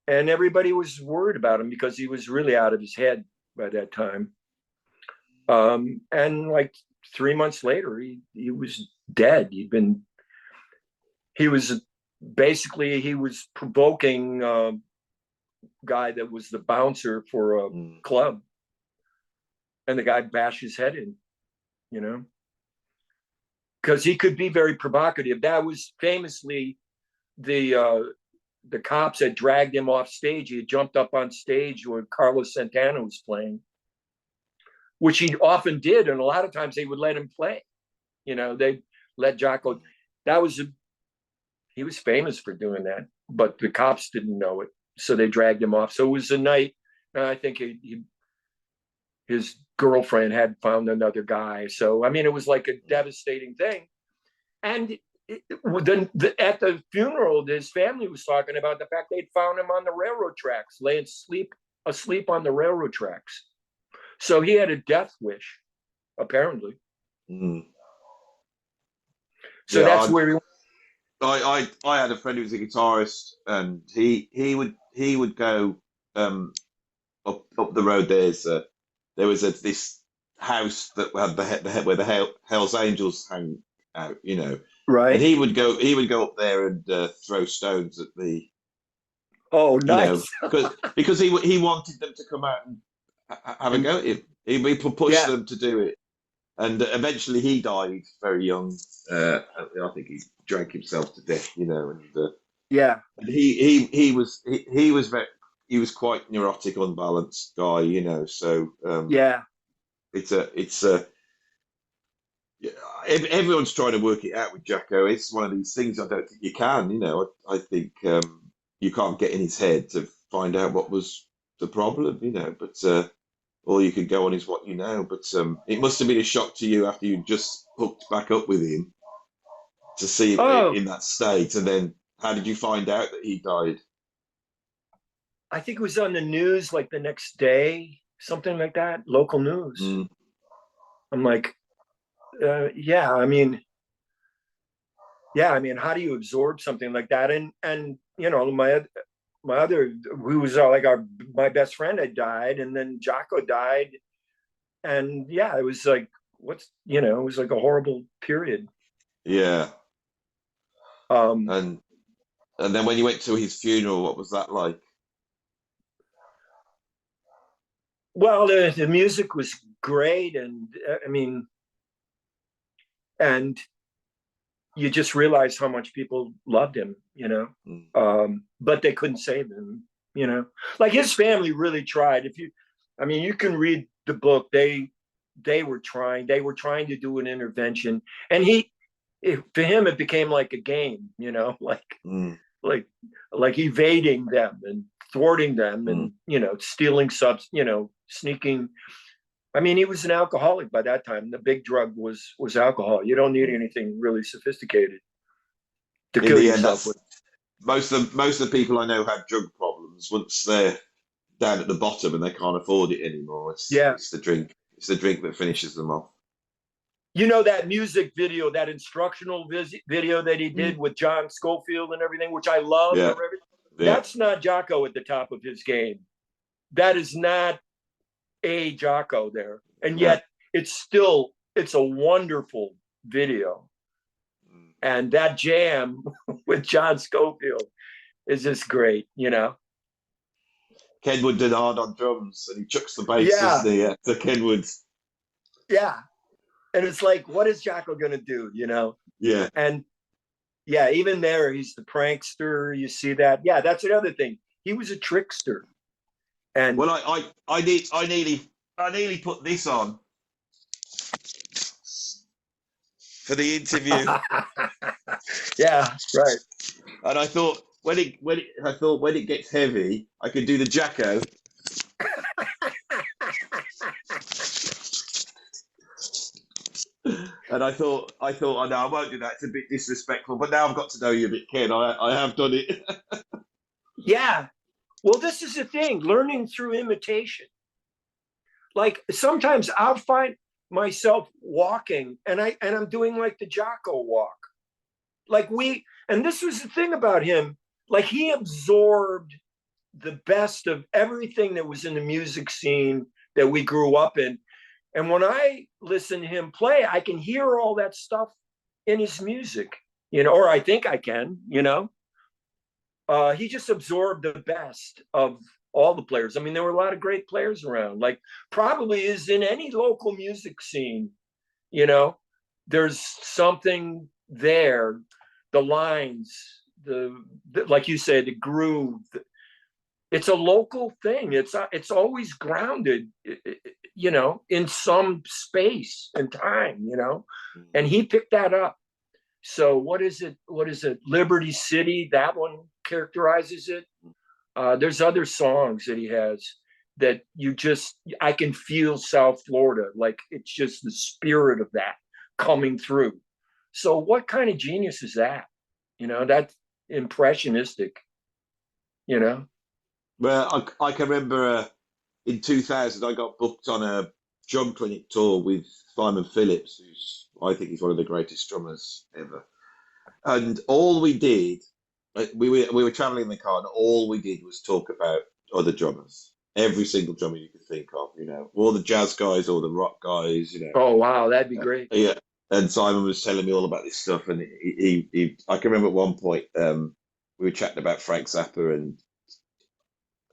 and everybody was worried about him because he was really out of his head by that time. And like 3 months later, he was dead. He was basically, he was provoking guy that was the bouncer for a club, and the guy bashed his head in, you know, because he could be very provocative. That was famously the cops had dragged him off stage. He had jumped up on stage when Carlos Santana was playing, which he often did, and a lot of times they would let him play. You know, they let Jaco. He was famous for doing that, but the cops didn't know it, so they dragged him off. So it was a night. I think his girlfriend had found another guy. So I mean, it was like a devastating thing. And at the funeral, his family was talking about the fact they'd found him on the railroad tracks, laying asleep on the railroad tracks. So he had a death wish, apparently. Mm. So that's where he. I had a friend who was a guitarist, and he would go up the road. There was this house that had where the Hell's Angels hang out, you know, and Right. he would go up there and throw stones at the, Oh, you know, nice. because he wanted them to come out and have a go at him. He pushed Yeah. them to do it, and eventually he died very young. I think he drank himself to death, you know, Yeah. and he was quite neurotic, unbalanced guy, you know. So Yeah. it's a Yeah, everyone's trying to work it out with Jacko. It's one of these things I don't think you can. I think you can't get in his head to find out what was the problem. But all you can go on is what you know. But it must have been a shock to you after you just hooked back up with him to see him Oh, in that state. And then how did you find out that he died? I think it was on the news like the next day, something like that, local news. Mm, I'm like, yeah, I mean, yeah, I mean, how do you absorb something like that? And my other, who was like my best friend had died, and then Jaco died, and yeah, it was like it was like a horrible period. yeah. Um, And and then when you went to his funeral, what was that like? well, the music was great, and I mean, and you just realize how much people loved him, Mm, but they couldn't save him, like his family really tried. I mean, you can read the book. They were trying to do an intervention, and for him, it became like a game, mm, like, like evading them and thwarting them mm, and, stealing sneaking. I mean, he was an alcoholic by that time. The big drug was alcohol. You don't need mm. anything really sophisticated to In kill the end, yourself with. that's most of the people I know have drug problems once they're down at the bottom and they can't afford it anymore. It's Yeah. it's the drink. It's the drink that finishes them off. That music video, that instructional video that he Mm. did with John Schofield and everything, which I loved, Yeah, or everything, yeah. that's not Jaco at the top of his game. That is not a Jaco there. And No. yet it's a wonderful video. Mm. And that jam with John Schofield is just great. Kenwood did hard on drums and he chucks the bass, Yeah, doesn't he? To Kenwood. yeah. And it's like, what is Jaco gonna do? Yeah. And yeah, even there, he's the prankster. You see that? Yeah, that's another thing. He was a trickster. And Well, I nearly put this on for the interview, yeah, right. and I thought when it gets heavy, I could do the Jacko. And I thought, oh no, I won't do that. It's a bit disrespectful. But now I've got to know you a bit, Ken. I have done it. Yeah. Well, this is the thing, learning through imitation. Like sometimes I'll find myself walking and I'm doing like the Jocko walk. And this was the thing about him, like he absorbed the best of everything that was in the music scene that we grew up in. And when I listen to him play, I can hear all that stuff in his music, or I think I can. He just absorbed the best of all the players. I mean, there were a lot of great players around, like probably is in any local music scene, you know, there's something there, the lines, like you said, the groove. It's a local thing. It's always grounded, in some space and time. And he picked that up. So what is it? What is it? Liberty City. That one characterizes it. There's other songs that he has that I can feel South Florida, like it's just the spirit of that coming through. So what kind of genius is that? That's impressionistic, you know? Well, I can remember in 2000, I got booked on a drum clinic tour with Simon Phillips, who's I think he's one of the greatest drummers ever. And all we did, we were traveling in the car, and all we did was talk about other drummers. Every single drummer you could think of, all the jazz guys, all the rock guys. Oh, wow, that'd be great. Yeah. And Simon was telling me all about this stuff, and I can remember at one point we were chatting about Frank Zappa, and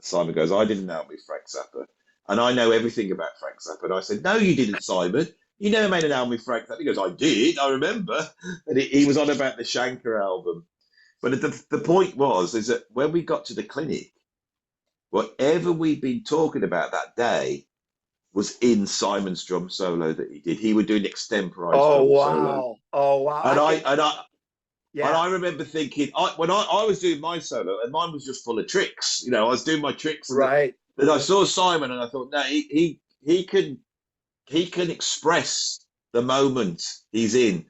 Simon goes, "I didn't know it with Frank Zappa, and I know everything about Frank Zappa." And I said, "No, you didn't, Simon. You never made an album with Frank Zappa." He goes, "I did. I remember." And he was on about the Shankar album. But the point is that when we got to the clinic, whatever we'd been talking about that day, was in Simon's drum solo that he did. He would do an extemporized Oh drum solo, wow. Oh wow. and I I can. and I and Yeah. I remember thinking, when I was doing my solo, and mine was just full of tricks. I was doing my tricks, and Right. that I saw Simon, and I thought, no, he can express the moment he's in.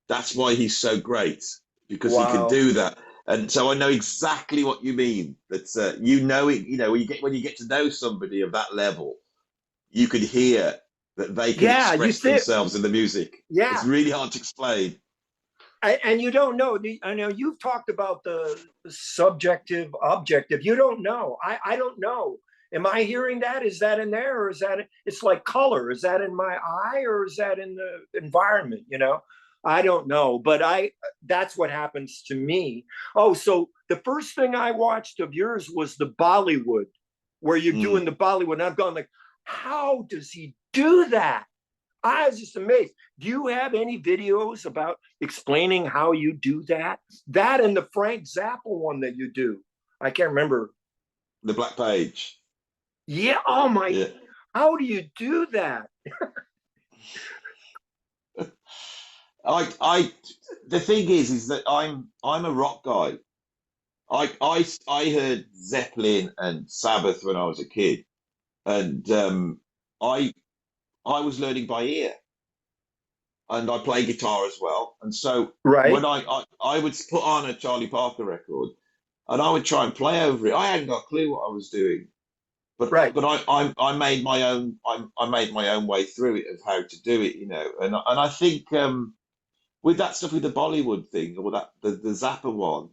That's why he's so great, because he can Wow. do that. And so I know exactly what you mean. That it. When you get to know somebody of that level, you could hear that they can Yeah. You express think. themselves in the music. It's Yeah. really hard to explain. And you don't know. I know you've talked about the subjective, objective. You don't know. I don't know. Am I hearing that? Is that in there, or is that? It's like color. Is that in my eye, or is that in the environment? I don't know. But that's what happens to me. Oh, so the first thing I watched of yours was the Bollywood, where you're doing Mm. the Bollywood. And I've gone like, how does he do that? I was just amazed. Do you have any videos about explaining how you do that? That and the Frank Zappa one that you do. I can't remember. The Black Page. Yeah. Oh my. Yeah. How do you do that? I the thing is that I'm a rock guy. I heard Zeppelin and Sabbath when I was a kid, and I I was learning by ear, and I play guitar as well. And so when Right. I would put on a Charlie Parker record, and I would try and play over it. I hadn't got a clue what I was doing, but Right. I made my own I made my own way through it of how to do it, and I think with that stuff with the Bollywood thing, or that the Zappa one,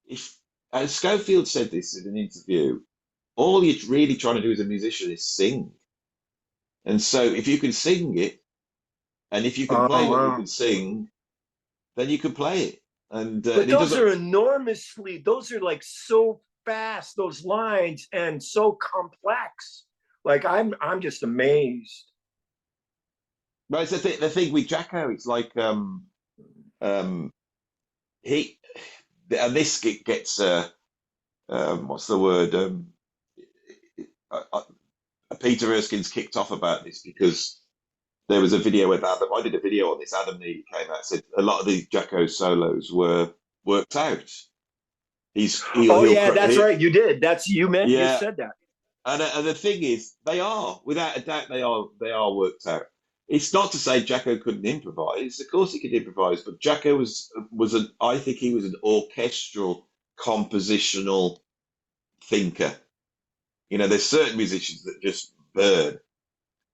if Schofield said this in an interview, all you're really trying to do as a musician is sing. And so if you can sing it, and if you can Oh play what you wow. can sing, then you can play it. And But he those are doesn't. enormously. Those are like so fast. Those lines and so complex. Like I'm just amazed. But it's the thing with Jaco. It's like um, he and this gets what's the word? Uh, uh, Peter Erskine's kicked off about this because there was a video with Adam. I did a video on this. Adam Neely came out and said a lot of the Jaco solos were worked out. He's he'll Oh he'll yeah, that's he, right. You did. You yeah, said that. and the thing is, they are without a doubt they are worked out. It's not to say Jacko couldn't improvise. Of course, he could improvise, but Jacko was an I think he was an orchestral, compositional thinker. There's certain musicians that just burn.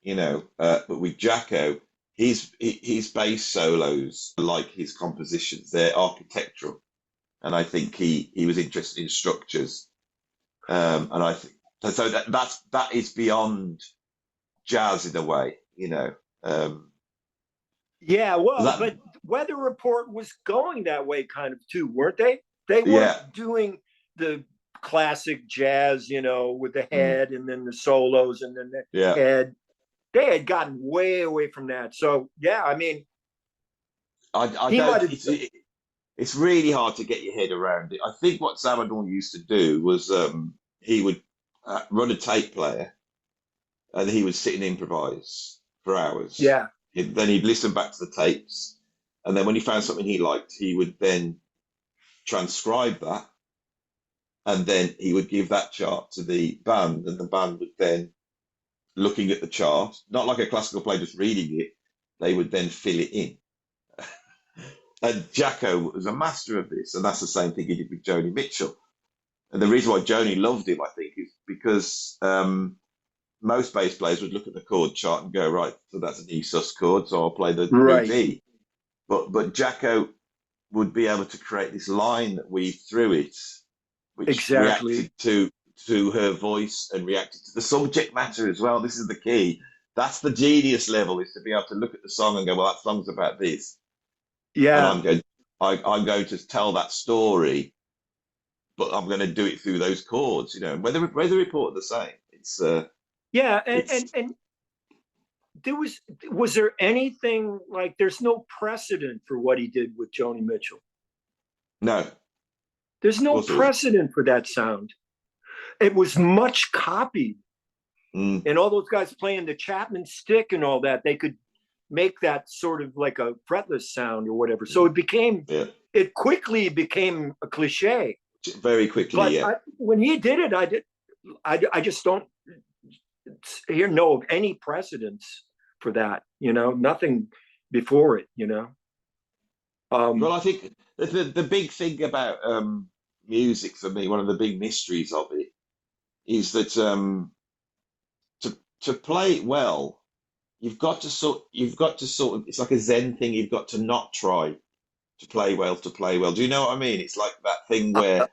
But with Jacko, his bass solos are like his compositions. They're architectural, and I think he was interested in structures. And I think so that is beyond jazz in a way. Yeah, well, That but Weather Report was going that way kind of too, weren't they? They yeah. weren't doing the classic jazz, with the Mm, head and then the solos and then the yeah. head. They had gotten way away from that. So, yeah, I mean, I he don't. might have. It's really hard to get your head around it. I think what Samadon used to do was he would run a tape player, and he would sit and improvise for hours. Yeah. Then he'd listen back to the tapes, and then when he found something he liked, he would then transcribe that, and then he would give that chart to the band, and the band would then, looking at the chart, not like a classical player just reading it, they would then fill it in. And Jaco was a master of this, and that's the same thing he did with Joni Mitchell. And the reason why Joni loved him, I think, is because most bass players would look at the chord chart and go, right, so that's an E sus chord, so I'll play the root Right. E. But Jaco would be able to create this line that weaved through it, which Exactly. reacted to her voice and reacted to the subject matter as well. This is the key. That's the genius level, is to be able to look at the song and go, well, that song's about this, and Yeah. I'm going to tell that story, but I'm going to do it through those chords. And Weather Report the same. Yeah. And, It's and, and, there was there anything like there's no precedent for what he did with Joni Mitchell? no, of There's no course it was. precedent for that sound. It was much copied. Mm. And all those guys playing the Chapman stick and all that, they could make that sort of like a fretless sound or whatever. So Yeah. it quickly became a cliche. Very quickly, But yeah. when he did it, I just don't know of any precedence for that. Nothing before it. Well, I think the big thing about music for me, one of the big mysteries of it, is that to play it well, you've got to sort of, it's like a Zen thing. You've got to not try to play well to play well. Do you know what I mean? It's like that thing where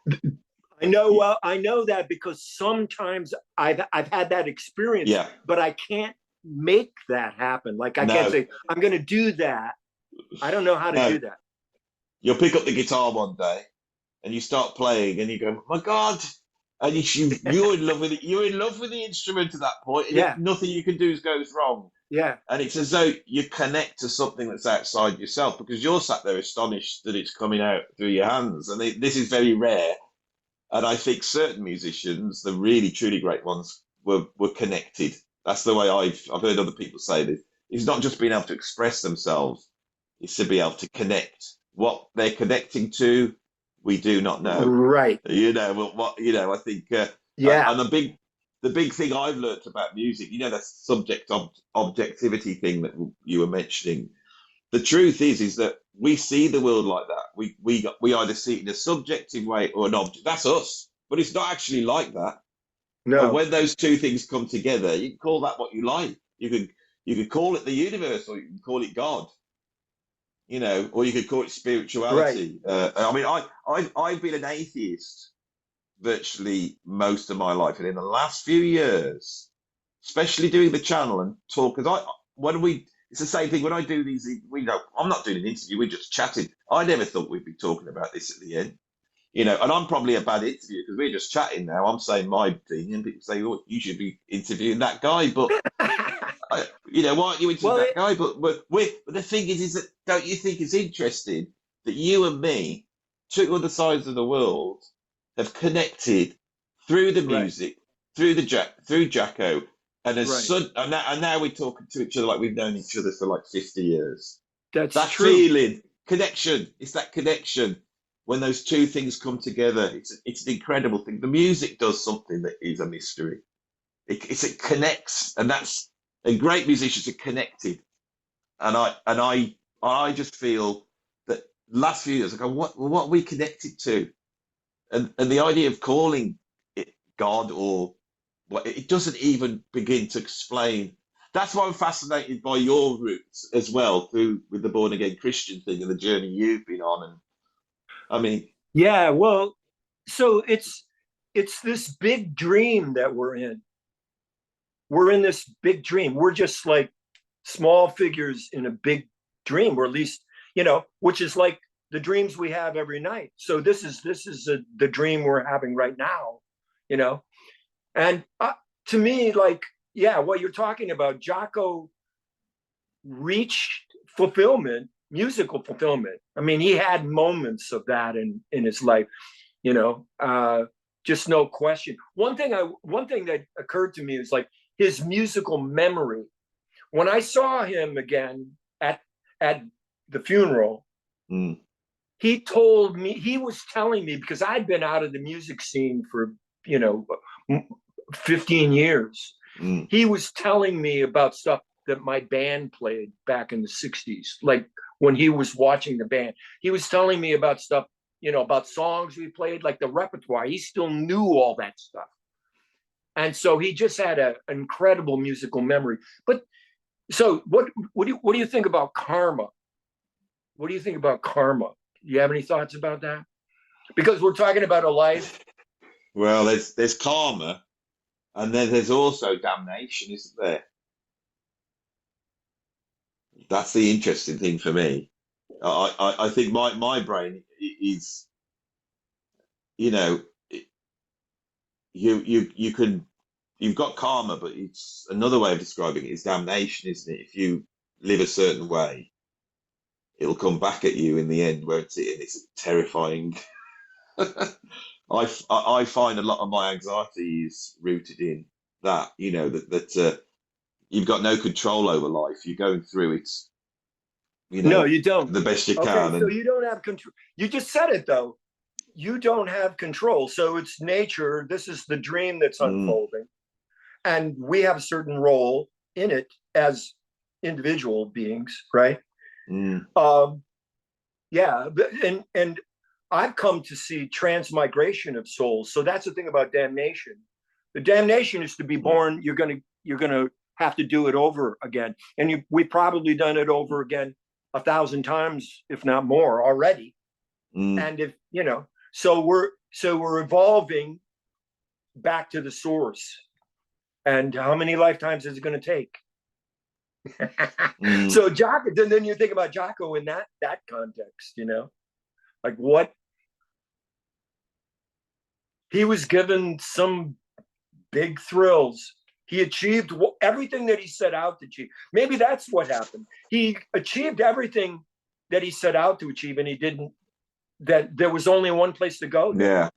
I know. you, Well, I know that because sometimes I've had that experience, yeah, but I can't make that happen. Like I can't no, say I'm going to do that. I don't know how to no. do that. You'll pick up the guitar one day and you start playing and you go, my God. And you're in love with it. You're in love with the instrument at that point, and Yeah, nothing you can do goes wrong. yeah, And it's as though you connect to something that's outside yourself because you're sat there astonished that it's coming out through your hands. And this is very rare. And I think certain musicians, the really truly great ones, were connected. That's the way I've heard other people say this. It's not just being able to express themselves; it's to be able to connect. What they're connecting to, we do not know. right. I think, Yeah, and the big thing I've learnt about music, that subject objectivity thing that you were mentioning. The truth is that we see the world like that. We either see it in a subjective way or an object. That's us, but it's not actually like that. And no, when those two things come together, you can call that what you like. You could call it the universe, or you can call it God. Or you could call it right. spirituality. I mean, I've been an atheist virtually most of my life, and in the last few years, especially doing the channel and talk, because it's the same thing when I do these. I'm not doing an interview; we're just chatting. I never thought we'd be talking about this at the end, and I'm probably a bad interview because we're just chatting now. I'm saying my thing, and people say, "Oh, you should be interviewing that guy," but why aren't you interviewing Well, that guy? But the thing is that don't you think it's interesting that you and me, two other sides of the world, have connected through the right, music, through Jaco, and right. and now we're talking to each other like we've known each other for like 50 years. That's That true. feeling, connection, it's that connection when those two things come together. It's an incredible thing. The music does something that is a mystery. It connects, and great musicians are connected. And I just feel that last few years I go, what are we connected to? And the idea of calling it God or what, it doesn't even begin to explain. That's why I'm fascinated by your roots as well, through with the born again Christian thing and the journey you've been on. And I mean, Yeah, well, so it's this big dream that we're in. We're in this big dream. We're just like small figures in a big dream, or at least, which is like the dreams we have every night. So the dream we're having right now, you know. And to me, like, yeah, what you're talking about, Jaco reached fulfillment, musical fulfillment. I mean, he had moments of that in his life, you know. Just no question. One thing that occurred to me is like his musical memory. When I saw him again at the funeral, mm, he was telling me, because I'd been out of the music scene for, you know, 15 years. mm, He was telling me about stuff that my band played back in the 60s. Like when he was watching the band, he was telling me about stuff, about songs we played, like the repertoire. He still knew all that stuff. And so he just had an incredible musical memory. But so what do you think about karma? What do you think about karma? Do you have any thoughts about that? Because we're talking about a life. well, there's karma, and then there's also damnation, isn't there? That's the interesting thing for me. I think my brain is, you know, you can, you've got karma, but it's another way of describing it is damnation, isn't it? If you live a certain way, it'll come back at you in the end, won't it? And it's terrifying. I find a lot of my anxiety is rooted in that, that you've got no control over life. You're going through it, No, you don't. the best you Okay, can. so And you don't have control. You just said it though. You don't have control. So it's nature. This is the dream that's mm, unfolding. And we have a certain role in it as individual beings, right? mm, Yeah, and I've come to see transmigration of souls. So that's the thing about damnation. The damnation is to be mm, born. You're gonna have to do it over again, and we've probably done it over again 1,000 times, if not more, already. mm. And if so we're evolving back to the source. And how many lifetimes is it going to take? Mm. So Jaco, then you think about Jaco in that context, like what he was given some big thrills. He achieved everything that he set out to achieve. Maybe that's what happened. He achieved everything that he set out to achieve, and he didn't. That there was only one place to go. Then, Yeah,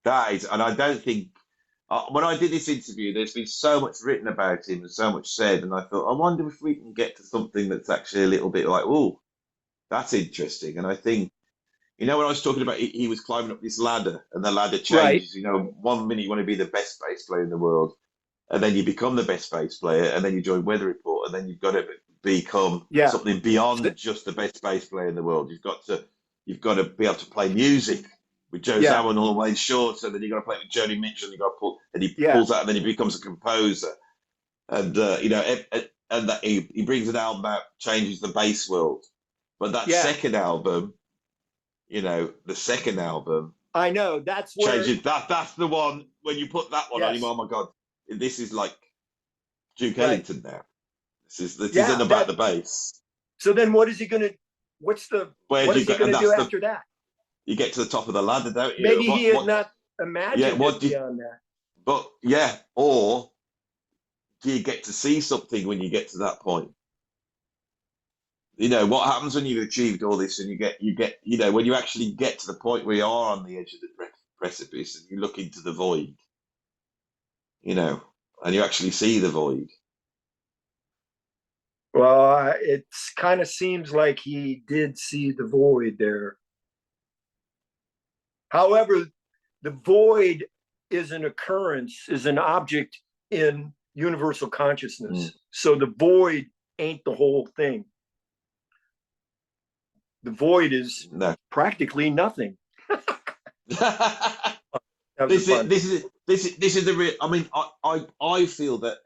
that is, and I don't think when I did this interview, there's been so much written about him and so much said, and I thought, I wonder if we can get to something that's actually a little bit like, oh, that's interesting. And I think, when I was talking about he was climbing up this ladder, and the ladder right? changes. 1 minute you want to be the best bass player in the world, and then you become the best bass player, and then you join Weather Report, and then you've got to become Yeah, something beyond just the best bass player in the world. You've got to be able to play music with Joe yeah, Zawin or Wayne Short, and then you've got to play with Joni Mitchell, and you got to pull, and he yeah, pulls out, and then he becomes a composer, and and that he brings an album out, changes the bass world. But that yeah. second album, the second album I know. That's where. changes that. That's the one when you put that one on him. Yes, Oh my God, this is like Duke right. Ellington now. This isn't Yeah. about the bass. So then, what is he gonna? What's the? Where What do you is he go? And gonna do that's the after that? you get to the top of the ladder, don't you? Maybe he What had what? not Yeah. imagined What it do you? beyond that. But yeah, or do you get to see something when you get to that point? What happens when you've achieved all this and you get when you actually get to the point where you are on the edge of the precipice and you look into the void, and you actually see the void. Well, it kind of seems like he did see the void there. However, the void is an occurrence, is an object in universal Mm. consciousness. So the void ain't the whole thing. The void is No. practically nothing. That was a This is pun. this is the real. I mean, I feel that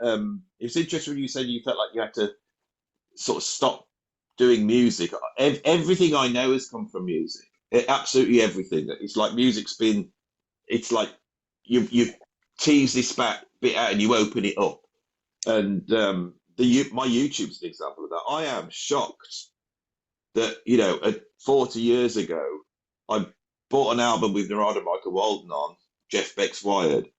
it's interesting when you said you felt like you had to sort of stop doing music. Everything I know has come from music. Absolutely everything. It's like music's been. It's like you tease this bit out and you open it up. And my YouTube's an example of that. I am shocked that at 40 years ago, I bought an album with Narada Michael Walden on, Jeff Beck's Wired,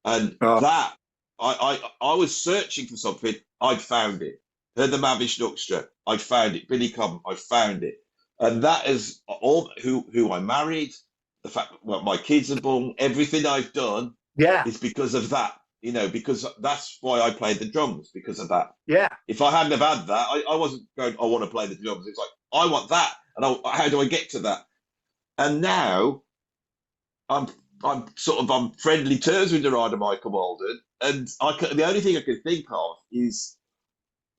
and Uh, that I was searching for something. I'd found it. Heard the Mavish Orchestra. I'd found it. Billy Cobham. I found it, and that is all. Who I married, the fact that my kids are born, everything I've done yeah, is because of that. Because that's why I played the drums, because of that. yeah, If I hadn't have had that, I wasn't going, I want to play the drums. It's like, I want that. And how do I get to that? And now I'm I'm friendly terms with Narada Michael Walden. And the only thing I can think of is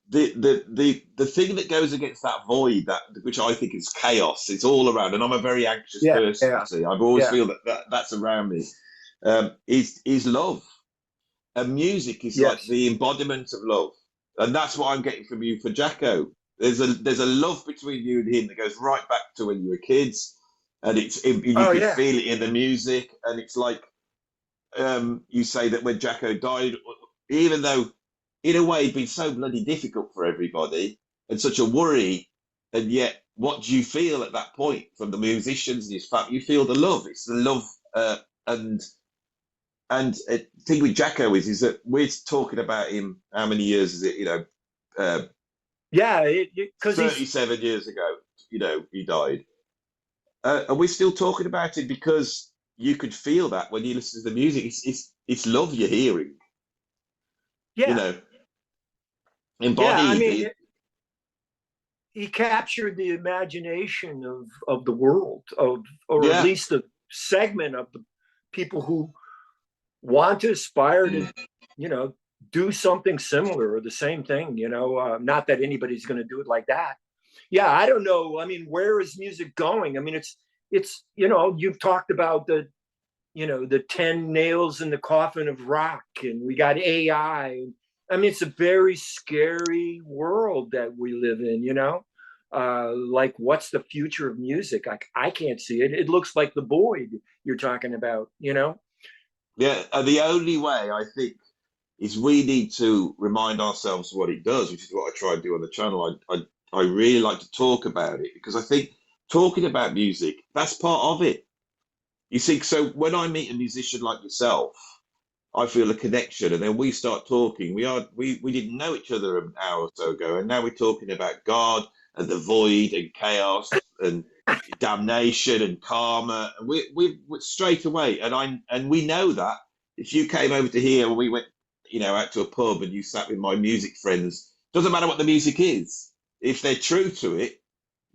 the thing that goes against that void, that which I think is chaos. It's all around. And I'm a very anxious yeah, person, you yeah, see. I've always yeah. feel that's around me. Is love. And music is like Yes. the embodiment of love, and that's what I'm getting from you for Jaco. There's a love between you and him that goes right back to when you were kids, and you Oh can yeah, feel it in the music, and it's like you say that when Jaco died, even though in a way it'd been so bloody difficult for everybody and such a worry, and yet what do you feel at that point from the musicians and his family? You feel the love. It's the love, and the thing with Jacko is that we're talking about him. How many years is it? yeah. Because he's 37 years ago. He died, and we're still talking about it because you could feel that when you listen to the music. It's love you're hearing. you Yeah, know, yeah. I embodied mean, it. he captured the imagination of the world, of or at Yeah. least a segment of the people who want to aspire to, Mm. you know, do something similar or the same thing. Not that anybody's going to do it like that. Yeah, I don't know. I mean, where is music going? I mean, it's you've talked about the 10 nails in the coffin of rock, and we got AI. I mean, it's a very scary world that we live in. Like, what's the future of music? I can't see it. It looks like the void you're talking about. Yeah. The only way I think is we need to remind ourselves what it does, which is what I try and do on the channel. I really like to talk about it because I think talking about music, that's part of it. You see, so when I meet a musician like yourself, I feel a connection, and then we start talking. We didn't know each other an hour or so ago, and now we're talking about God and the void and chaos and damnation and karma. And we straight away, and we know that if you came over to here and we went, out to a pub and you sat with my music friends, doesn't matter what the music is, if they're true to it,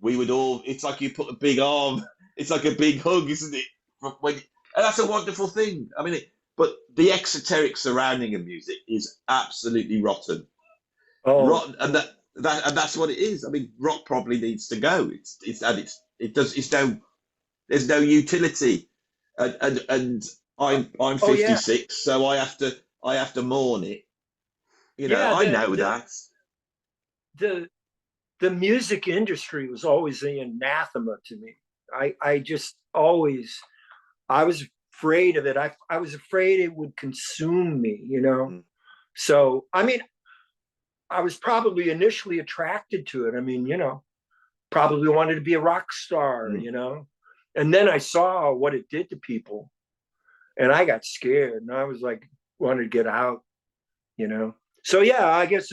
we would all. It's like you put a big arm. It's like a big hug, isn't it? And that's a wonderful thing. I mean, but the exoteric surrounding of music is absolutely rotten, Oh, rotten, and that's what it is. I mean, rock probably needs to go. It does. It's no. There's no utility, and I'm oh yeah, 56, so I have to mourn it. yeah. I The know the that. the the music industry was always the anathema to me. I just always I was afraid of it. I was afraid it would consume me. Mm, So I mean, I was probably initially attracted to it. I mean, probably wanted to be a rock mm. star. And then I saw what it did to people, and I got scared, and I was like, wanted to get out. So yeah, I guess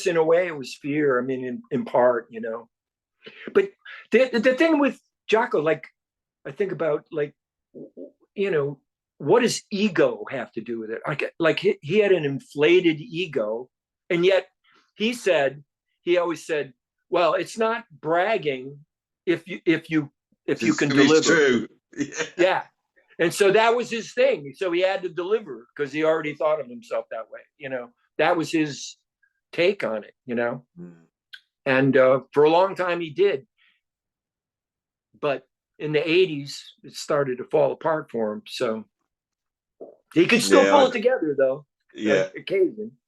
in a way it was fear. I mean, in part. But the thing with Jaco, like, I think about, like, you know, what does ego have to do with it? Like he had an inflated ego, and yet he always said, well, it's not bragging if you can It's deliver. true. Yeah. And so that was his thing. So he had to deliver because he already thought of himself that way. That was his take on it. Mm. And for a long time he did. But in the 80s, it started to fall apart for him. So he could still Yeah. pull it together, though, Yeah. occasion.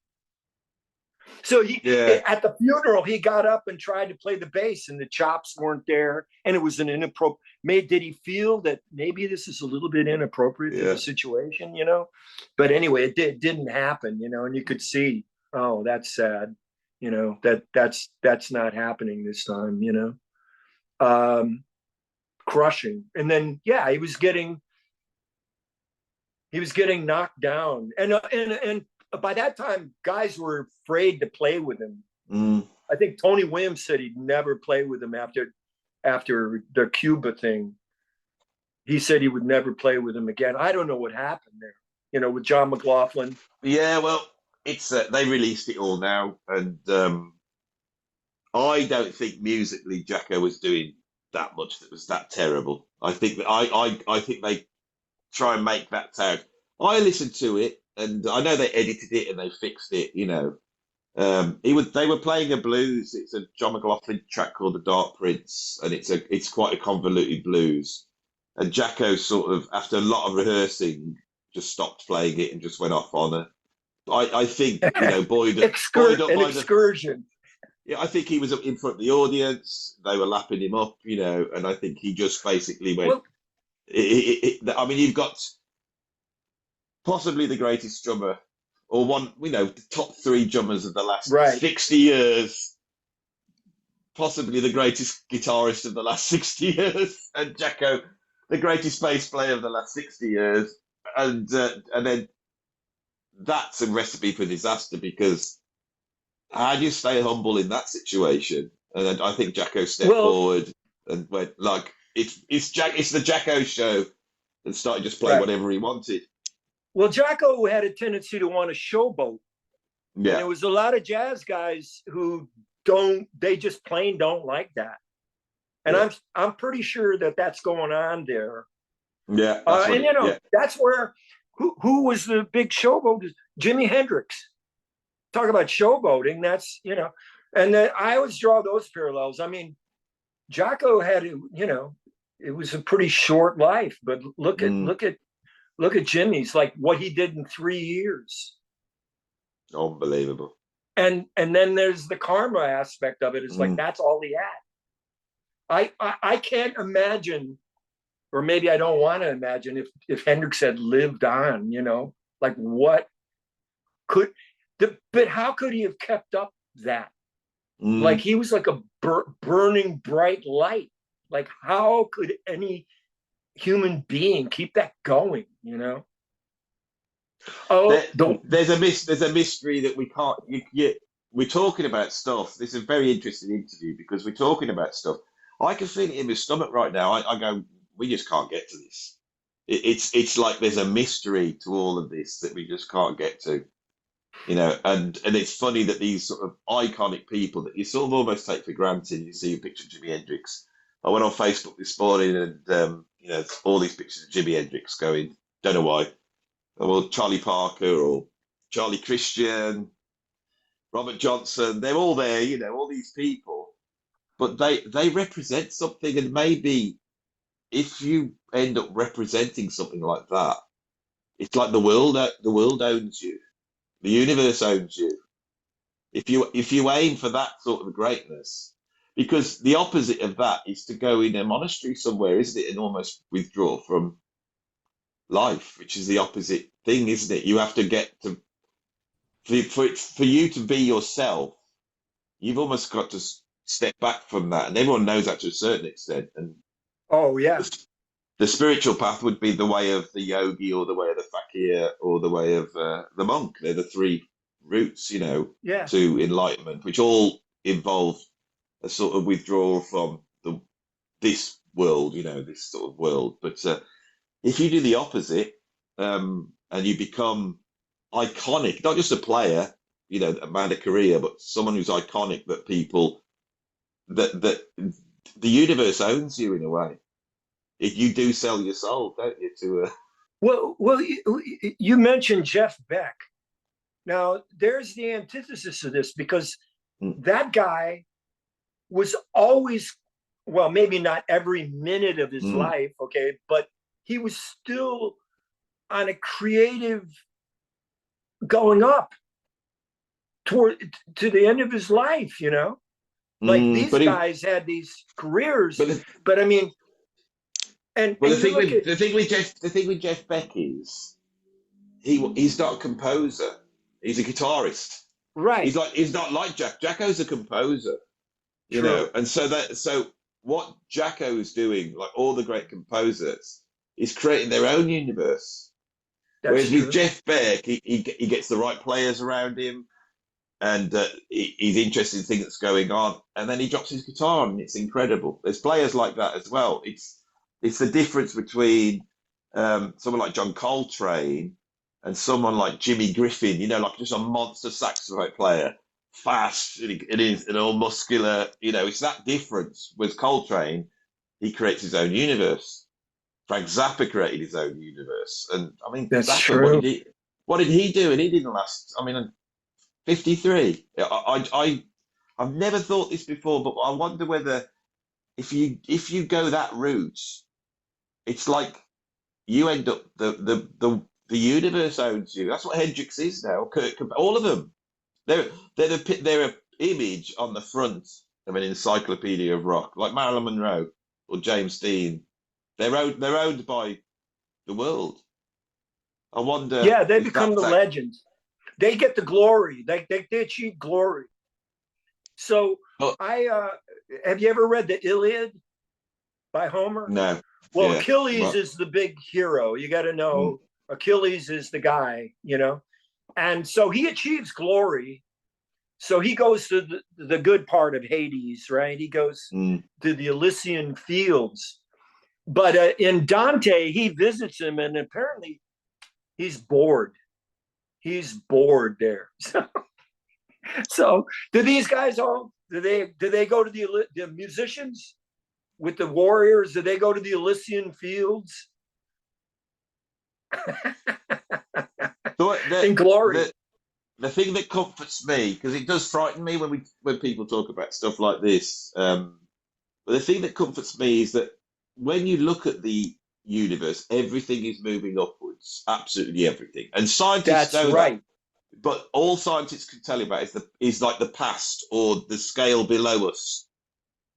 So Yeah. at the funeral, he got up and tried to play the bass, and the chops weren't there, and it was an inappropriate. Did he feel that maybe this is a little bit inappropriate for the Yeah. situation? But anyway, didn't happen. And you could see, oh, that's sad. That's not happening this time. Crushing, and then yeah, he was getting knocked down, and by that time, guys were afraid to play with him. Mm. I think Tony Williams said he'd never play with him after the Cuba thing. He said he would never play with him again. I don't know what happened there. With John McLaughlin. Yeah. Well, it's they released it all now, and I don't think musically Jacko was doing that much that was that terrible. I think that I think they try and make that sound. I listened to it, and I know they edited it and they fixed it. They were playing a blues. It's a John McLaughlin track called "The Dark Prince," and it's quite a convoluted blues. And Jacko sort of, after a lot of rehearsing, just stopped playing it and just went off on a. I think buoyed up An by the. excursion. Yeah, I think he was in front of the audience. They were lapping him up, and I think he just basically went. Well, I mean, you've got possibly the greatest drummer, or one, the top three drummers of the last right. 60 years, possibly the greatest guitarist of the last 60 years, and Jaco, the greatest bass player of the last 60 years. And then that's a recipe for disaster because how do you stay humble in that situation? And then I think Jaco stepped Well, forward and went like, it's the Jaco show, and started just playing right. whatever he wanted. Well, Jaco had a tendency to want to showboat, And Yeah. there was a lot of jazz guys who they just plain don't like that. And Yeah. I'm pretty sure that that's going on there. Yeah. That's what And you it. know, Yeah. that's where who was the big showboat? Jimi Hendrix. Talk about showboating. That's, you know, and then I always draw those parallels. I mean, Jaco had, you know, it was a pretty short life, but look at Mm. Jimmy's, like what he did in 3 years. Unbelievable. And then there's the karma aspect of it. It's like Mm. that's all he had. I can't imagine, or maybe I don't want to imagine, if Hendrix had lived on, you know, like what could but how could he have kept up that? Like Mm. he was like a burning bright light. Like how could any human being keep that going, you know? Oh, There's a mystery that we can't. We're talking about stuff. This is a very interesting interview because we're talking about stuff. I can feel it in my stomach right now. I go, we just can't get to this. It's like there's a mystery to all of this that we just can't get to. You know, and it's funny that these sort of iconic people that you sort of almost take for granted. You see a picture of Jimi Hendrix. I went on Facebook this morning and you know, all these pictures of Jimi Hendrix going. Don't know why. Well, Charlie Parker or Charlie Christian, Robert Johnson, they're all there, you know, all these people. But they represent something, and maybe if you end up representing something like that, it's like the world owns you, the universe owns you. If you aim for that sort of greatness, because the opposite of that is to go in a monastery somewhere, isn't it, and almost withdraw from life, which is the opposite thing, isn't it? You have to get to for you to be yourself, you've almost got to step back from that, and everyone knows that to a certain extent. And oh yeah, the spiritual path would be the way of the yogi, or the way of the fakir, or the way of the monk. They're the three routes, you know, yeah. to enlightenment, which all involve a sort of withdrawal from this world, you know, this sort of world. But if you do the opposite, and you become iconic, not just a player, you know, a man of career, but someone who's iconic, that people that the universe owns you in a way. If you do sell your soul, don't you? To Well, you mentioned Jeff Beck. Now, there's the antithesis of this, because mm, that guy was always, well, maybe not every minute of his mm, life, okay, but he was still on a creative going up toward to the end of his life, you know? Like these but guys had these careers, but but I mean, and you look at the thing with Jeff Beck is he's not a composer. He's a guitarist. right, He's not like Jack. Jacko's a composer, you true, know, and so what Jacko's doing, like all the great composers, is creating their own universe. that's Whereas with true. Jeff Beck, he gets the right players around him, and he's interested in things that's going on, and then he drops his guitar on, and it's incredible. There's players like that as well. It's the difference between someone like John Coltrane and someone like Jimmy Griffin. You know, like just a monster saxophone player, fast and all muscular. You know, it's that difference. With Coltrane, he creates his own universe. Frank Zappa created his own universe, and I mean That's Zappa, what did true. he? What did he do? And he didn't last. I mean, 53. I've never thought this before, but I wonder whether if you go that route, it's like you end up the universe owns you. That's what Hendrix is now. All of them. They're a image on the front of an encyclopedia of rock, like Marilyn Monroe or James Dean. They're owned by the world. I wonder Yeah, they if become that's the that. legends. They get the glory. They achieve glory. So Oh, I have you ever read the Iliad by Homer? no, Well, yeah, Achilles but is the big hero. You got to mm, know Achilles is the guy, you know, and so he achieves glory. So he goes to the good part of Hades, right? He goes mm, to the Elysian fields. But in Dante, he visits him, and apparently he's bored. He's bored there. So do these guys all, do they go to the musicians with the warriors? Do they go to the Elysian fields The, in glory? the thing that comforts me, because it does frighten me when people talk about stuff like this. But the thing that comforts me is that when you look at the universe, everything is moving upwards, absolutely everything. And scientists That's know that, right. but all scientists can tell you about is like the past or the scale below us,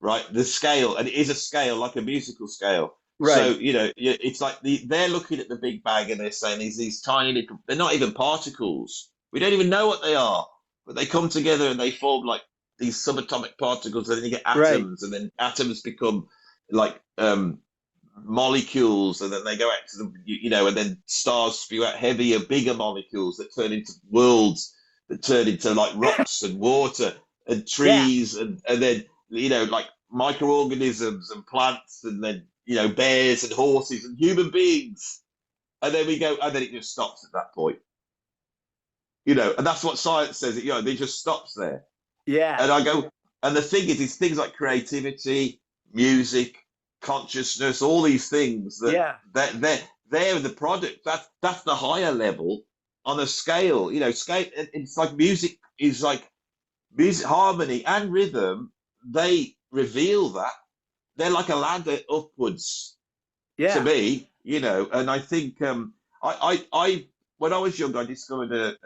right? The scale, and it is a scale, like a musical scale. So, Right. it's like they're looking at the Big Bang and they're saying these tiny little, they're not even particles. We don't even know what they are, but they come together and they form like these subatomic particles, and then you get Right. atoms, and then atoms become like molecules, and then they go out to and then stars spew out heavier, bigger molecules that turn into worlds, that turn into like rocks and water and Yeah. trees, and then like microorganisms and plants, and then bears and horses and human beings, and then we go, and then it just stops at that point. And that's what science says. It just stops there. Yeah. And I go, and the thing is things like creativity, music, consciousness, all these things Yeah. they're the product. That's the higher level on a scale. Scale. It's like music is like music, harmony and rhythm. They reveal that they're like a ladder upwards to Yeah. me. And I think I when I was young, I discovered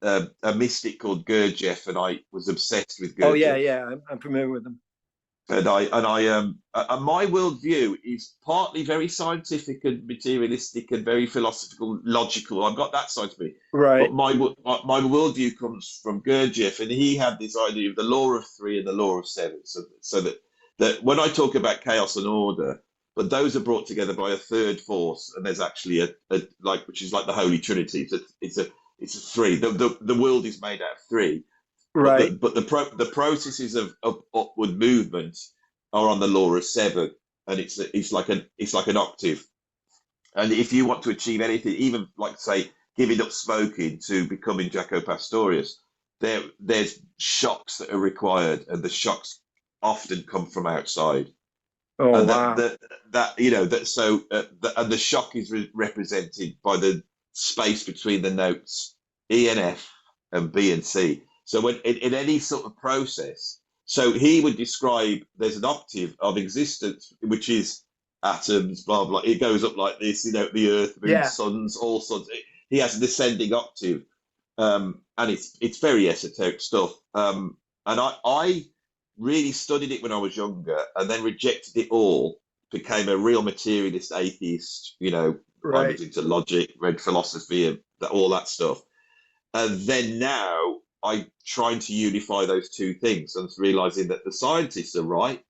a mystic called Gurdjieff, and I was obsessed with Oh yeah. Gurdjieff. Yeah. I'm familiar with them. And my worldview is partly very scientific and materialistic and very philosophical, logical. I've got that side to me, but Right. my worldview comes from Gurdjieff, and he had this idea of the law of three and the law of seven. So that when I talk about chaos and order, but those are brought together by a third force, and there's actually a like, which is like the Holy Trinity. It's a three. The world is made out of three, but Right. the processes of upward movement are on the law of seven, and it's like an octave. And if you want to achieve anything, even like say giving up smoking to becoming Jaco Pastorius, there's shocks that are required, and the shocks often come from outside. Oh And wow. and the shock is represented by the space between the notes E and F and B and C. So when in any sort of process, so he would describe there's an octave of existence which is atoms, blah blah. It goes up like this, the Earth, Moon, Yeah. suns, all suns. He has a descending octave, and it's very esoteric stuff. And I really studied it when I was younger, and then rejected it all. Became a real materialist atheist. I Right. was into logic, read philosophy, and all that stuff. And then now I'm trying to unify those two things, and realizing that the scientists are right,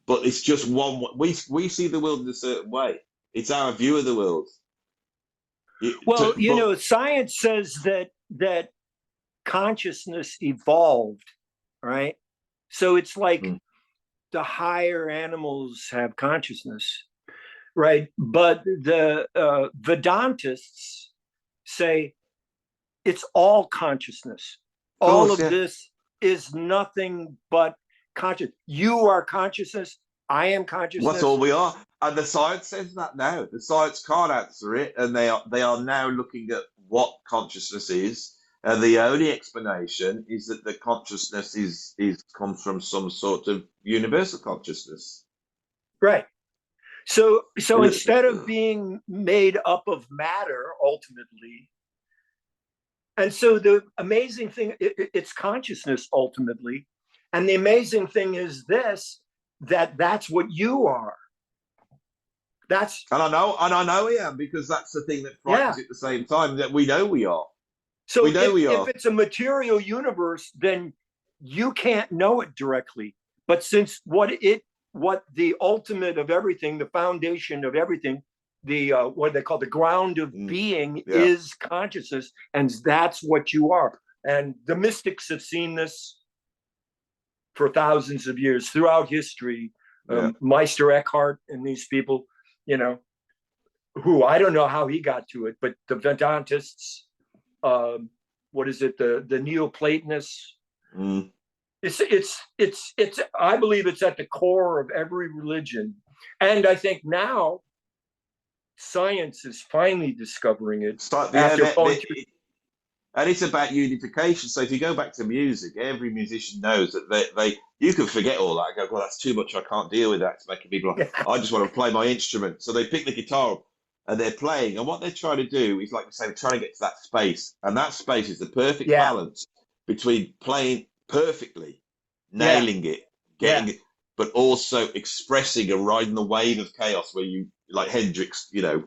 but it's just one. We see the world in a certain way. It's our view of the world. Well, But science says that consciousness evolved, right? So it's like mm, the higher animals have consciousness, right? But the Vedantists say it's all consciousness. of All course, of yeah. this is nothing but conscious. You are consciousness. I am That's all consciousness. we are. And the science says that now. The science can't answer it, and they are now looking at what consciousness is. And the only explanation is that the consciousness is comes from some sort of universal consciousness. Right. So instead of Uh, being made up of matter ultimately, and so the amazing thing, it's consciousness ultimately. And the amazing thing is this, that's what you are. That's, and I know I am, because that's the thing that frightens yeah. you at the same time, that we know we are. We So know if we if are. it's a material universe, then you can't know it directly. But since what the ultimate of everything, the foundation of everything, the what they call the ground of Mm, being yeah, is consciousness, and that's what you are. And the mystics have seen this for thousands of years throughout history. yeah. Meister Eckhart and these people, you know, who I don't know how he got to it, but the Vedantists, what is it, the Neoplatonists. Mm. It's I believe it's at the core of every religion. And I think now science is finally discovering it It's like, yeah, after going through. and it's about unification. So if you go back to music, every musician knows that they you can forget all that. I go, well, that's too much. I can't deal with that. It's making me like, I just want to play my instrument. So they pick the guitar up and they're playing. And what they're trying to do is, like I say, they're trying to get to that space. And that space is the perfect Yeah, balance between playing perfectly, yeah, nailing it, yeah, getting it, but also expressing and riding the wave of chaos where you, like Hendrix, Band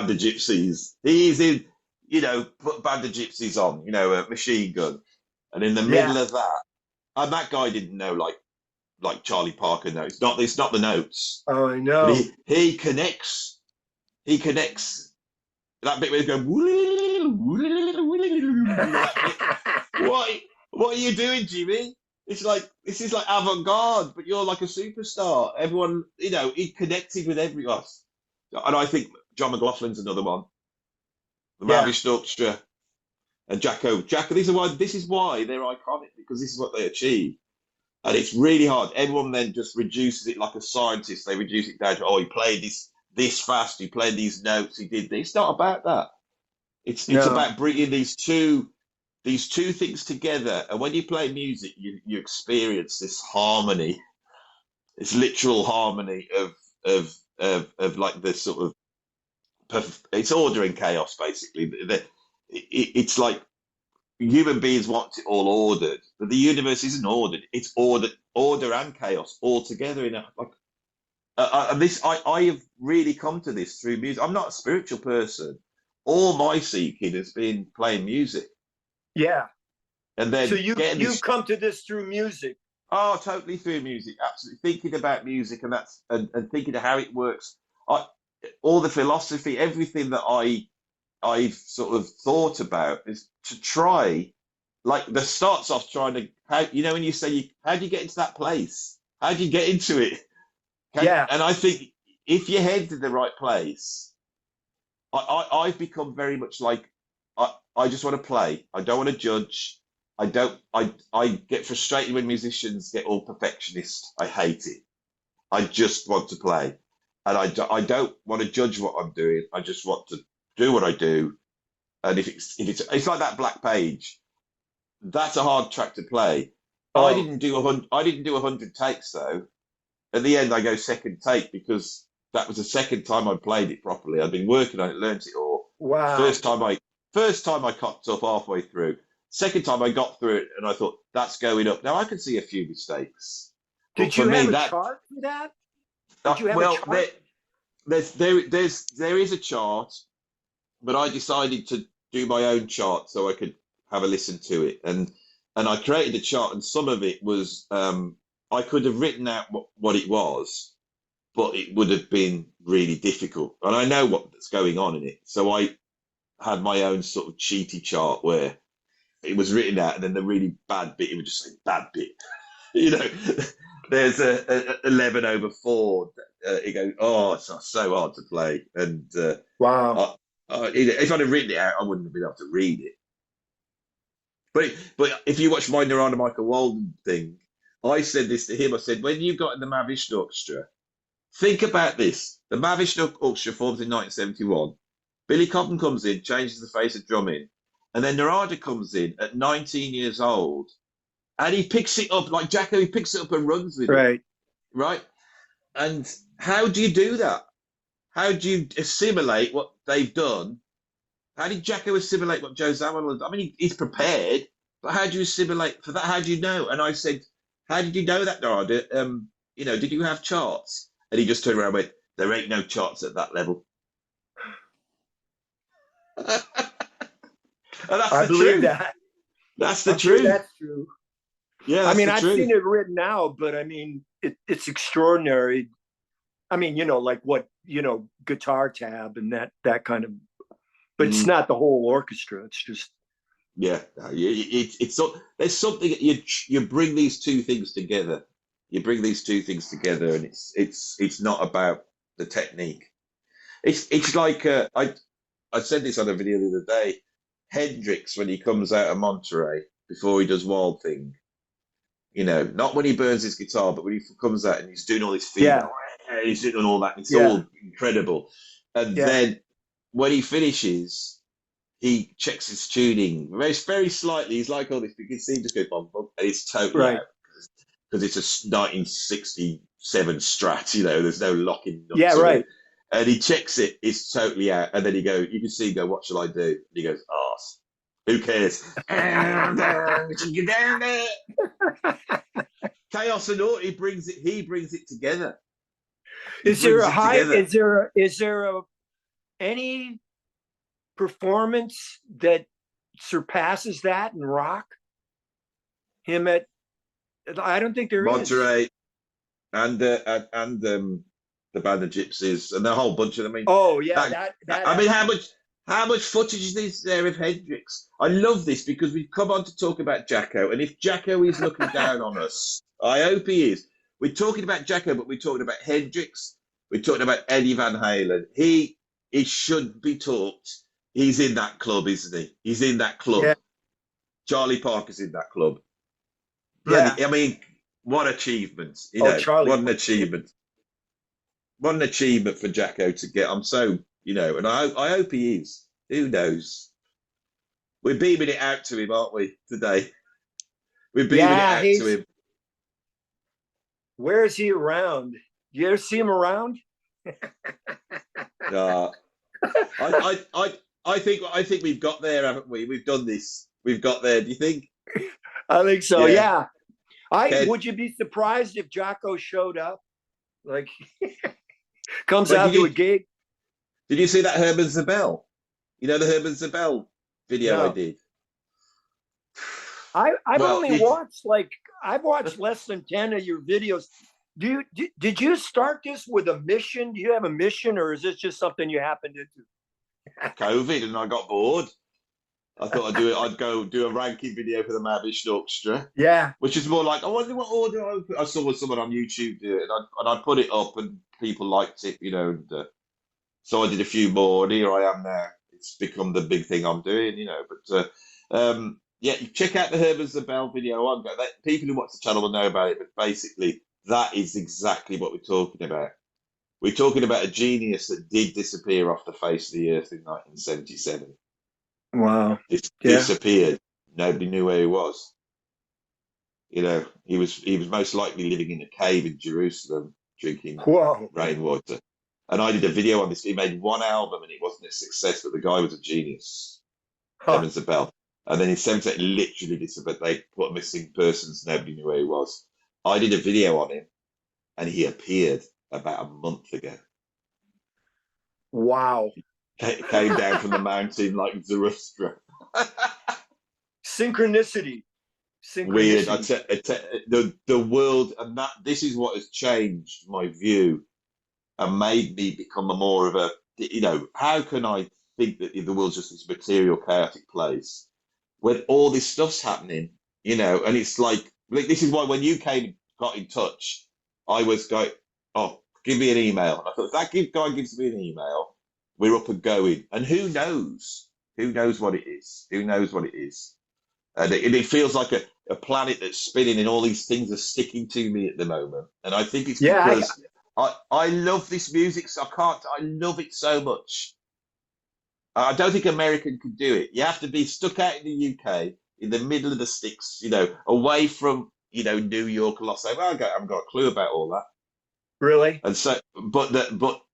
of Gypsies. He's in, put Band of Gypsies on, a machine gun. And in the yeah. middle of that, and that guy didn't know like Charlie Parker knows. It's not the notes. Oh, I But know. he connects that bit where he's going that bit. What are you doing, Jimmy? It's like this is like avant-garde, but you're like a superstar. Everyone, he connected with everyone. And I think John McLaughlin's another one. The Yeah, Mavish Orchestra and Jaco. This is why they're iconic, because this is what they achieve. And it's really hard. Everyone then just reduces it like a scientist. They reduce it down to, oh, he played this fast, he played these notes, he did this. It's not about that. It's no, about bringing these two things together. And when you play music, you experience this harmony, this literal harmony of like this sort of it's order and chaos, basically. It's like human beings want it all ordered, but the universe isn't ordered. It's order and chaos all together in a like. And this, I have really come to this through music. I'm not a spiritual person. All my seeking has been playing music, yeah. and So then getting you've this. come to this through music. Oh, totally through music. Absolutely thinking about music, and thinking of how it works. I, all the philosophy, everything that I've sort of thought about is to try, like the starts off trying to, how, when you say, how do you get into that place? How do you get into it? Yeah, And I think if you head to the right place, I've become very much like, I just want to play. I don't want to judge. I get frustrated when musicians get all perfectionist. I hate it. I just want to play. And I don't want to judge what I'm doing. I just want to do what I do. And if it's like that Black Page, that's a hard track to play. I oh, didn't do a hundred takes though. At the end, I go second take because that was the second time I played it properly. I'd been working on it, learnt it all. wow. First time I cocked up halfway through. Second time I got through it, and I thought that's going up. Now I can see a few mistakes, but Did for you me have a that chart for that? Did you have a well chart? there is a chart, but I decided to do my own chart so I could have a listen to it, and I created a chart, and some of it was I could have written out what it was, but it would have been really difficult, and I know what's going on in it, so I had my own sort of cheaty chart where it was written out, and then the really bad bit, it would just say bad bit. you know, there's a 11/4. It goes, oh, it's not so hard to play, and Wow. if I'd have written it out, I wouldn't have been able to read it. But if you watch my Narada Michael Walden thing, I said this to him. I said, when you got in the Mahavishnu Orchestra, think about this. The Mahavishnu Orchestra forms in 1971. Billy Cobham comes in, changes the face of drumming, and then Narada comes in at 19 years old, and he picks it up like Jaco. He picks it up and runs with it, Right. right? And how do you do that? How do you assimilate what they've done? How did Jaco assimilate what Joe Zawinul had done? I mean, he's prepared, but how do you assimilate for that? How do you know? And I said, how did you know that, Narada? Did you have charts? And he just turned around and went, there ain't no charts at that level. And that's I the believe truth. that. That's the I'm sure truth. that's true. Yeah, I that's mean, the I've truth. seen it written out, but I mean, it's extraordinary. I mean, like what, guitar tab and that kind of, but it's Mm, not the whole orchestra. It's just, yeah, it's so there's something you bring these two things together. You bring these two things together, and it's not about the technique. It's like I said this on a video the other day. Hendrix when he comes out of Monterey before he does Wild Thing. You know, not when he burns his guitar, but when he comes out and he's doing all his feet, Yeah. he's doing all that. It's Yeah. all incredible. And Yeah. then when he finishes, he checks his tuning very, very slightly. He's like, oh, this, you can see him just go bum, bum, and it's totally Right. out because it's a 1967 Strat. You know, there's no locking nuts Yeah. on Right. it. And he checks it, it's totally out. And then you can see him go, what shall I do? And he goes, arse. Who cares? Get down there. Chaos and order. He brings it together. Is there a high? Is there any performance that surpasses that in rock? Him at? I don't think there Monterey is. and the band of Gypsies and a whole bunch of them. I mean, oh yeah, that. I mean, how much footage is there of Hendrix? I love this because we've come on to talk about Jaco, and if Jaco is looking down on us, I hope he is. We're talking about Jaco, but we're talking about Hendrix. We're talking about Eddie Van Halen. He should be talked. He's in that club, isn't he? He's in that club. Yeah. Charlie Parker's in that club. Bloody, I mean, what achievement! You know, Charlie. what an achievement! What an achievement for Jaco to get. I'm so, you know, and I hope he is. Who knows? We're beaming it out to him, aren't we, today? We're beaming it out to him. Where is he around? You ever see him around? I think we've got there, haven't we? We've done this. We've got there. Do you think? I think so. Yeah. Would you be surprised if Jaco showed up? Like, comes out to a gig. Did you see that Herman Zabel? You know the Herman Zabel video I did? I've only watched I've watched less than 10 of your videos. Did you start this with a mission? Do you have a mission, or is this just something you happened into? COVID, and I got bored. I thought I'd go do a ranking video for the Mavish Orchestra. Yeah. Which is more like, I wonder what order I saw someone on YouTube do it, and I put it up, and people liked it, you know. And so I did a few more, and here I am now. It's become the big thing I'm doing, you know. But yeah, check out the Herman Zabel video. People who watch the channel will know about it, but basically, that is exactly what we're talking about. We're talking about a genius that did disappear off the face of the earth in 1977. Wow. Disappeared. Nobody knew where he was. You know, he was most likely living in a cave in Jerusalem, drinking rainwater. And I did a video on this. He made one album and it wasn't a success, but the guy was a genius. Herman Zabel. And then in 78, literally disappeared. They put missing persons. Nobody knew where he was. I did a video on him, and he appeared about a month ago. Wow. Came down from the mountain like Zoroaster. Synchronicity. Weird. The world, and this is what has changed my view and made me become more of a, you know, how can I think that the world's just this material, chaotic place when all this stuff's happening, you know? And it's like this is why when you got in touch, I was going, oh, give me an email. And I thought, if that guy gives me an email, we're up and going. And who knows? Who knows what it is? Who knows what it is? And it feels like a planet that's spinning, and all these things are sticking to me at the moment. And I think it's because I love this music. So I love it so much. I don't think American could do it. You have to be stuck out in the UK, in the middle of the sticks, you know, away from, you know, New York, Los Angeles. I haven't got a clue about all that. Really? And so, but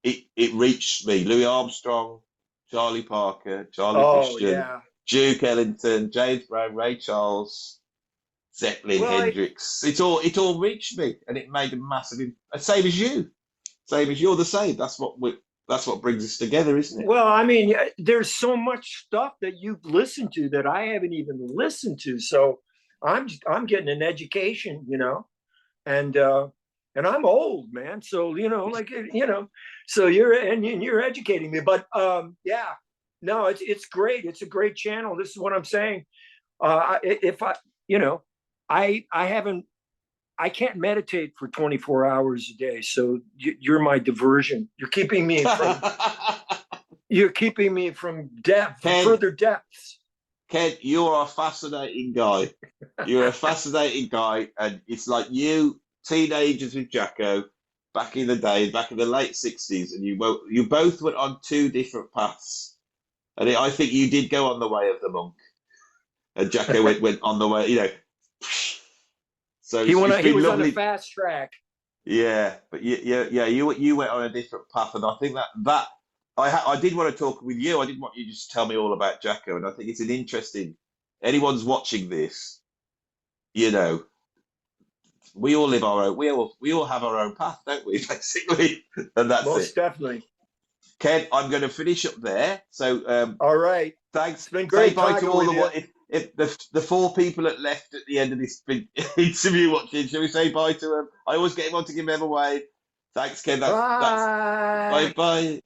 it reached me. Louis Armstrong, Charlie Parker, Charlie Christian, Duke Ellington, James Brown, Ray Charles, Zeppelin, Hendrix. It all reached me, and it made a massive. Same as you, same as you're the same. That's what brings us together, isn't it? Well, I mean, there's so much stuff that you've listened to that I haven't even listened to. So I'm getting an education, you know, and I'm old, man. So, you know, like, you know, so you're educating me. But yeah, no, it's great. It's a great channel. This is what I'm saying. If I, you know, I can't meditate for 24 hours a day. So you're my diversion. You're keeping me from further depths. Ken, you're a fascinating guy. You're a fascinating guy, and it's like you teenagers with Jaco back in the day, back in the late '60s, and you both went on two different paths. And I think you did go on the way of the monk, and Jaco went on the way, you know. So it's He been was on the lovely. fast track. Yeah, but you went on a different path, and I think that I did want to talk with you. I didn't want you to just tell me all about Jaco, and I think it's an interesting. Anyone's watching this, you know, we all live our own. We all have our own path, don't we? Basically, and that's Most it. definitely. Ken, I'm going to finish up there. So All right. thanks. It's been Say great bye to talking all with the you. if the four people that left at the end of this interview watching. Shall we say bye to them? I always get him on to give them away. Thanks, Ken. That's Bye. bye bye.